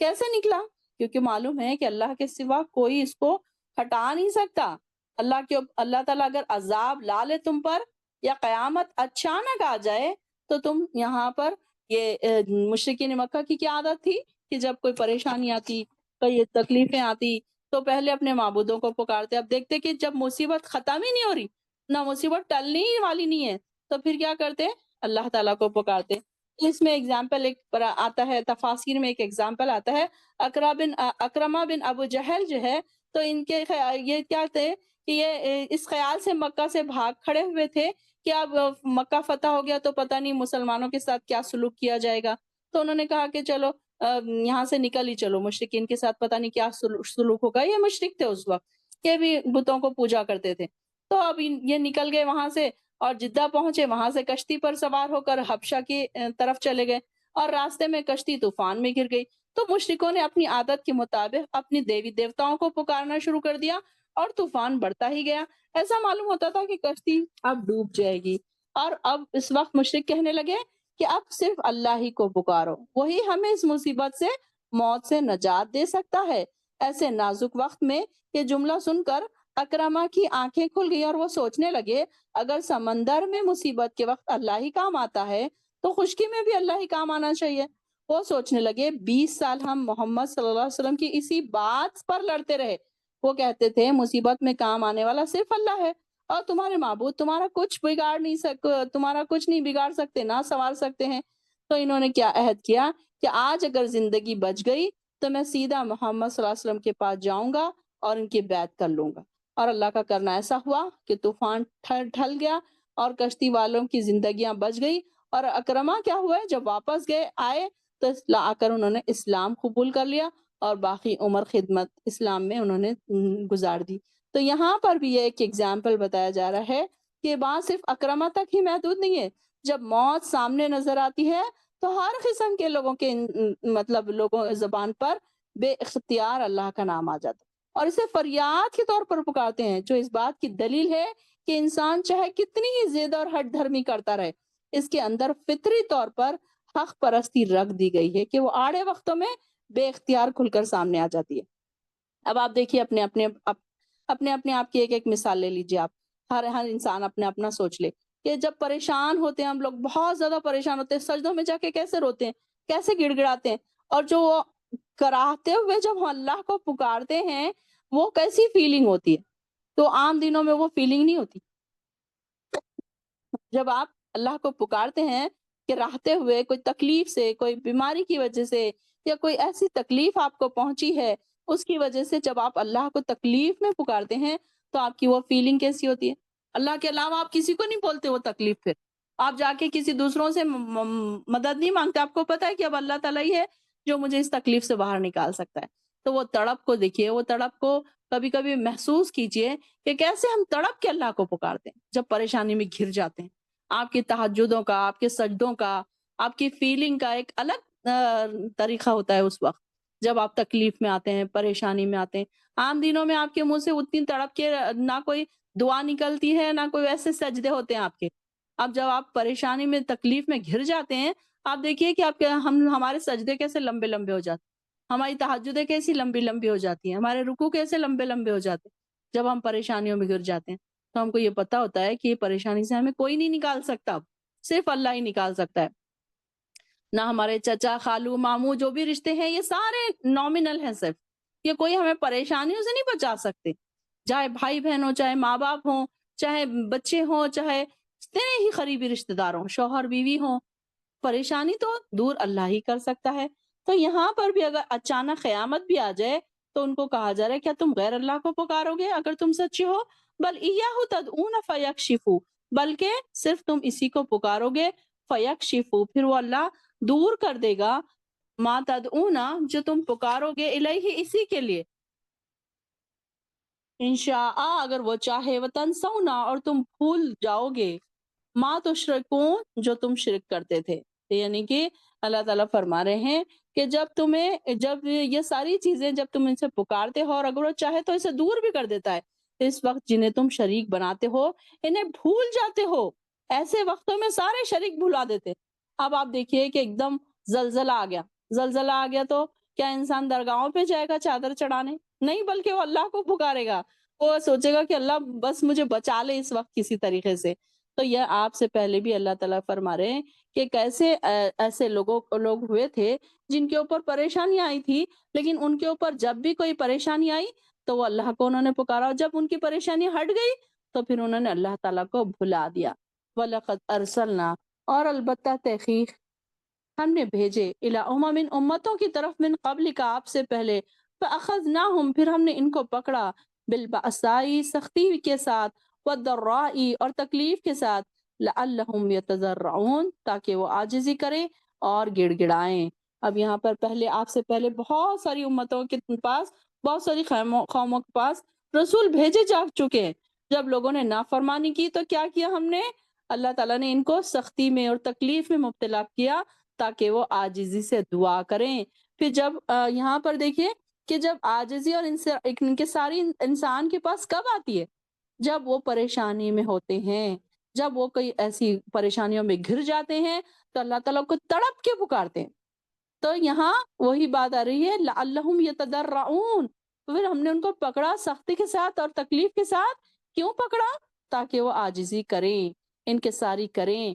کیسے نکلا؟ کیونکہ معلوم ہے کہ اللہ کے سوا کوئی اس کو ہٹا نہیں سکتا. اللہ تعالیٰ اگر عذاب لا لے تم پر یا قیامت اچانک آ جائے تو تم یہاں پر یہ مشرکین مکہ کی کیا عادت تھی کہ جب کوئی پریشانی آتی، کوئی تکلیفیں آتی تو پہلے اپنے معبودوں کو پکارتے. اب دیکھتے کہ جب مصیبت ختم ہی نہیں ہو رہی، نہ مصیبت ٹلنے ہی والی نہیں ہے، تو پھر کیا کرتے؟ اللہ تعالیٰ کو پکارتے. اس میں ایگزامپل ایک آتا ہے، تفاسیر میں ایک ایگزامپل آتا ہے. اکرمہ بن ابو جہل جو ہے، تو ان کے یہ کیا تھے کہ یہ اس خیال سے مکہ سے بھاگ کھڑے ہوئے تھے کہ اب مکہ فتح ہو گیا تو پتہ نہیں مسلمانوں کے ساتھ کیا سلوک کیا جائے گا. تو انہوں نے کہا کہ چلو یہاں سے نکل ہی چلو، مشرکین کے ساتھ پتہ نہیں کیا سلوک ہوگا. یہ مشرک تھے اس وقت، یہ بھی بتوں کو پوجا کرتے تھے. تو اب یہ نکل گئے وہاں سے اور جدہ پہنچے. وہاں سے کشتی پر سوار ہو کر حبشہ کی طرف چلے گئے اور راستے میں کشتی طوفان میں گر گئی. تو مشرکوں نے اپنی عادت کے مطابق اپنی دیوی دیوتاؤں کو پکارنا شروع کر دیا اور طوفان بڑھتا ہی گیا. ایسا معلوم ہوتا تھا کہ کشتی اب ڈوب جائے گی. اور اب اس وقت مشرک کہنے لگے کہ اب صرف اللہ ہی کو پکارو، وہی ہمیں اس مصیبت سے، موت سے نجات دے سکتا ہے. ایسے نازک وقت میں یہ جملہ سن کر اکرمہ کی آنکھیں کھل گئی اور وہ سوچنے لگے اگر سمندر میں مصیبت کے وقت اللہ ہی کام آتا ہے تو خشکی میں بھی اللہ ہی کام آنا چاہیے۔ وہ سوچنے لگے 20 سال ہم محمد صلی اللہ علیہ وسلم کی اسی بات پر لڑتے رہے۔ وہ کہتے تھے مصیبت میں کام آنے والا صرف اللہ ہے، اور تمہارے معبود تمہارا کچھ نہیں بگاڑ سکتے، نہ سنوار سکتے ہیں۔ تو انہوں نے کیا عہد کیا کہ آج اگر زندگی بچ گئی تو میں سیدھا محمد صلی اللہ علیہ وسلم کے پاس جاؤں گا اور ان کی بیعت کر لوں گا۔ اور اللہ کا کرنا ایسا ہوا کہ طوفان ٹھل گیا اور کشتی والوں کی زندگیاں بچ گئی، اور اکرما کیا ہوا ہے، جب واپس آئے تو آ کر انہوں نے اسلام قبول کر لیا اور باقی عمر خدمت اسلام میں انہوں نے گزار دی۔ تو یہاں پر بھی یہ ایک ایگزامپل بتایا جا رہا ہے کہ بات صرف اکرما تک ہی محدود نہیں ہے، جب موت سامنے نظر آتی ہے تو ہر قسم کے لوگوں کے لوگوں زبان پر بے اختیار اللہ کا نام آ جاتا ہے، اور اسے فریاد کے طور پر پکارتے ہیں، جو اس بات کی دلیل ہے کہ انسان چاہے کتنی ہی ضد اور ہٹ دھرمی کرتا رہے، اس کے اندر فطری طور پر حق پرستی رکھ دی گئی ہے کہ وہ آڑے وقتوں میں بے اختیار کھل کر سامنے آ جاتی ہے۔ اب آپ دیکھیے اپنے اپنے آپ کی ایک مثال لے لیجیے آپ، ہر انسان اپنے اپنا سوچ لے کہ جب پریشان ہوتے ہیں، ہم لوگ بہت زیادہ پریشان ہوتے ہیں، سجدوں میں جا کے کیسے روتے ہیں، کیسے گڑ گڑاتے ہیں، اور جو کراہتے ہوئے جب ہم اللہ کو پکارتے ہیں وہ کیسی فیلنگ ہوتی ہے۔ تو عام دنوں میں وہ فیلنگ نہیں ہوتی۔ جب آپ اللہ کو پکارتے ہیں کہ راہتے ہوئے کوئی تکلیف سے، کوئی بیماری کی وجہ سے، یا کوئی ایسی تکلیف آپ کو پہنچی ہے، اس کی وجہ سے جب آپ اللہ کو تکلیف میں پکارتے ہیں تو آپ کی وہ فیلنگ کیسی ہوتی ہے؟ اللہ کے علاوہ آپ کسی کو نہیں بولتے وہ تکلیف، پھر آپ جا کے کسی دوسروں سے مدد نہیں مانگتے، آپ کو پتا ہے کہ اب اللہ تعالیٰ ہی ہے جو مجھے اس تکلیف سے باہر نکال سکتا ہے۔ تو وہ تڑپ کو دیکھیے، وہ تڑپ کو کبھی کبھی محسوس کیجئے کہ کیسے ہم تڑپ کے اللہ کو پکارتے ہیں جب پریشانی میں گھر جاتے ہیں۔ آپ کی تہجدوں کا، آپ کے سجدوں کا، آپ کی فیلنگ کا ایک الگ طریقہ ہوتا ہے اس وقت جب آپ تکلیف میں آتے ہیں، پریشانی میں آتے ہیں۔ عام دنوں میں آپ کے منہ سے اتنی تڑپ کے نہ کوئی دعا نکلتی ہے، نہ کوئی ایسے سجدے ہوتے ہیں آپ کے۔ اب جب آپ پریشانی میں، تکلیف میں گھر جاتے ہیں، آپ دیکھیے کہ آپ کے ہمارے سجدے کیسے لمبے لمبے ہو جاتے ہیں، ہماری تہجدیں کیسی لمبی لمبی ہو جاتی ہیں، ہمارے رکوع کیسے لمبے لمبے ہو جاتے ہیں جب ہم پریشانیوں میں گر جاتے ہیں۔ تو ہم کو یہ پتا ہوتا ہے کہ یہ پریشانی سے ہمیں کوئی نہیں نکال سکتا، صرف اللہ ہی نکال سکتا ہے۔ نہ ہمارے چچا، خالو، ماموں، جو بھی رشتے ہیں یہ سارے نومینل ہیں، صرف یہ کوئی ہمیں پریشانیوں سے نہیں بچا سکتے، چاہے بھائی بہن ہو، چاہے ماں باپ ہوں، چاہے بچے ہوں، چاہے جتنے ہی قریبی رشتے دار ہوں، شوہر بیوی ہوں، پریشانی تو دور اللہ ہی کر سکتا ہے۔ تو یہاں پر بھی اگر اچانک قیامت بھی آ جائے تو ان کو کہا جا رہا ہے کیا تم غیر اللہ کو پکارو گے اگر تم سچے ہو؟ بل ایاہ تدعون فیکشف، بلکہ صرف تم اسی کو پکارو گے، فیکشف، پھر وہ اللہ دور کر دے گا، ما تدعون، جو تم پکارو گے، الیہ، اسی کے لیے، انشاء، اگر وہ چاہے، وتنسونا، اور تم بھول جاؤ گے، ما تشرکون، جو تم شرک کرتے تھے۔ یعنی کہ اللہ تعالیٰ فرما رہے ہیں کہ جب یہ ساری چیزیں جب تم ان سے پکارتے ہو، اور اگر وہ چاہے تو اسے دور بھی کر دیتا ہے، اس وقت جنہیں تم شریک بناتے ہو انہیں بھول جاتے ہو، ایسے وقتوں میں سارے شریک بھلا دیتے۔ اب آپ دیکھیے کہ ایک دم زلزلہ آ گیا، زلزلہ آ گیا تو کیا انسان درگاہوں پہ جائے گا چادر چڑھانے؟ نہیں، بلکہ وہ اللہ کو پکارے گا، وہ سوچے گا کہ اللہ بس مجھے بچا لے اس وقت کسی طریقے سے۔ تو یہ آپ سے پہلے بھی اللہ تعالیٰ فرما رہے ہیں کہ کیسے ایسے لوگ ہوئے تھے جن کے اوپر پریشانی آئی تھی، لیکن ان کے اوپر جب بھی کوئی پریشانی آئی تو وہ اللہ کو انہوں نے پکارا، اور جب ان کی پریشانی ہٹ گئی تو پھر انہوں نے اللہ تعالیٰ کو بھلا دیا۔ وَلَقَدْ أَرْسَلْنَا، اور البتہ تحقیق ہم نے بھیجے، الی امم، امتوں کی طرف، من قبل کا، آپ سے پہلے، فاخذناہم، پھر ہم نے ان کو پکڑا، بالبأساء، سختی کے ساتھ، والضراء، اور تکلیف کے ساتھ، لعلہم یتضرعون، تاکہ وہ عاجزی کریں اور گڑ گڑائیں۔ اب یہاں پر پہلے، آپ سے پہلے بہت ساری امتوں کے پاس، بہت ساری قوموں کے پاس رسول بھیجے جا چکے ہیں، جب لوگوں نے نافرمانی کی تو کیا کیا ہم نے؟ اللہ تعالیٰ نے ان کو سختی میں اور تکلیف میں مبتلا کیا تاکہ وہ عاجزی سے دعا کریں۔ پھر جب یہاں پر دیکھیے کہ جب عاجزی اور ان کے ساری انسان کے پاس کب آتی ہے؟ جب وہ پریشانی میں ہوتے ہیں، جب وہ کوئی ایسی پریشانیوں میں گھر جاتے ہیں تو اللہ تعالیٰ کو تڑپ کے پکارتے ہیں۔ تو یہاں وہی بات آ رہی ہے، لعلہم یتضرعون، پھر ہم نے ان کو پکڑا سختی کے ساتھ اور تکلیف کے ساتھ۔ کیوں پکڑا؟ تاکہ وہ عاجزی کریں، انکساری کریں،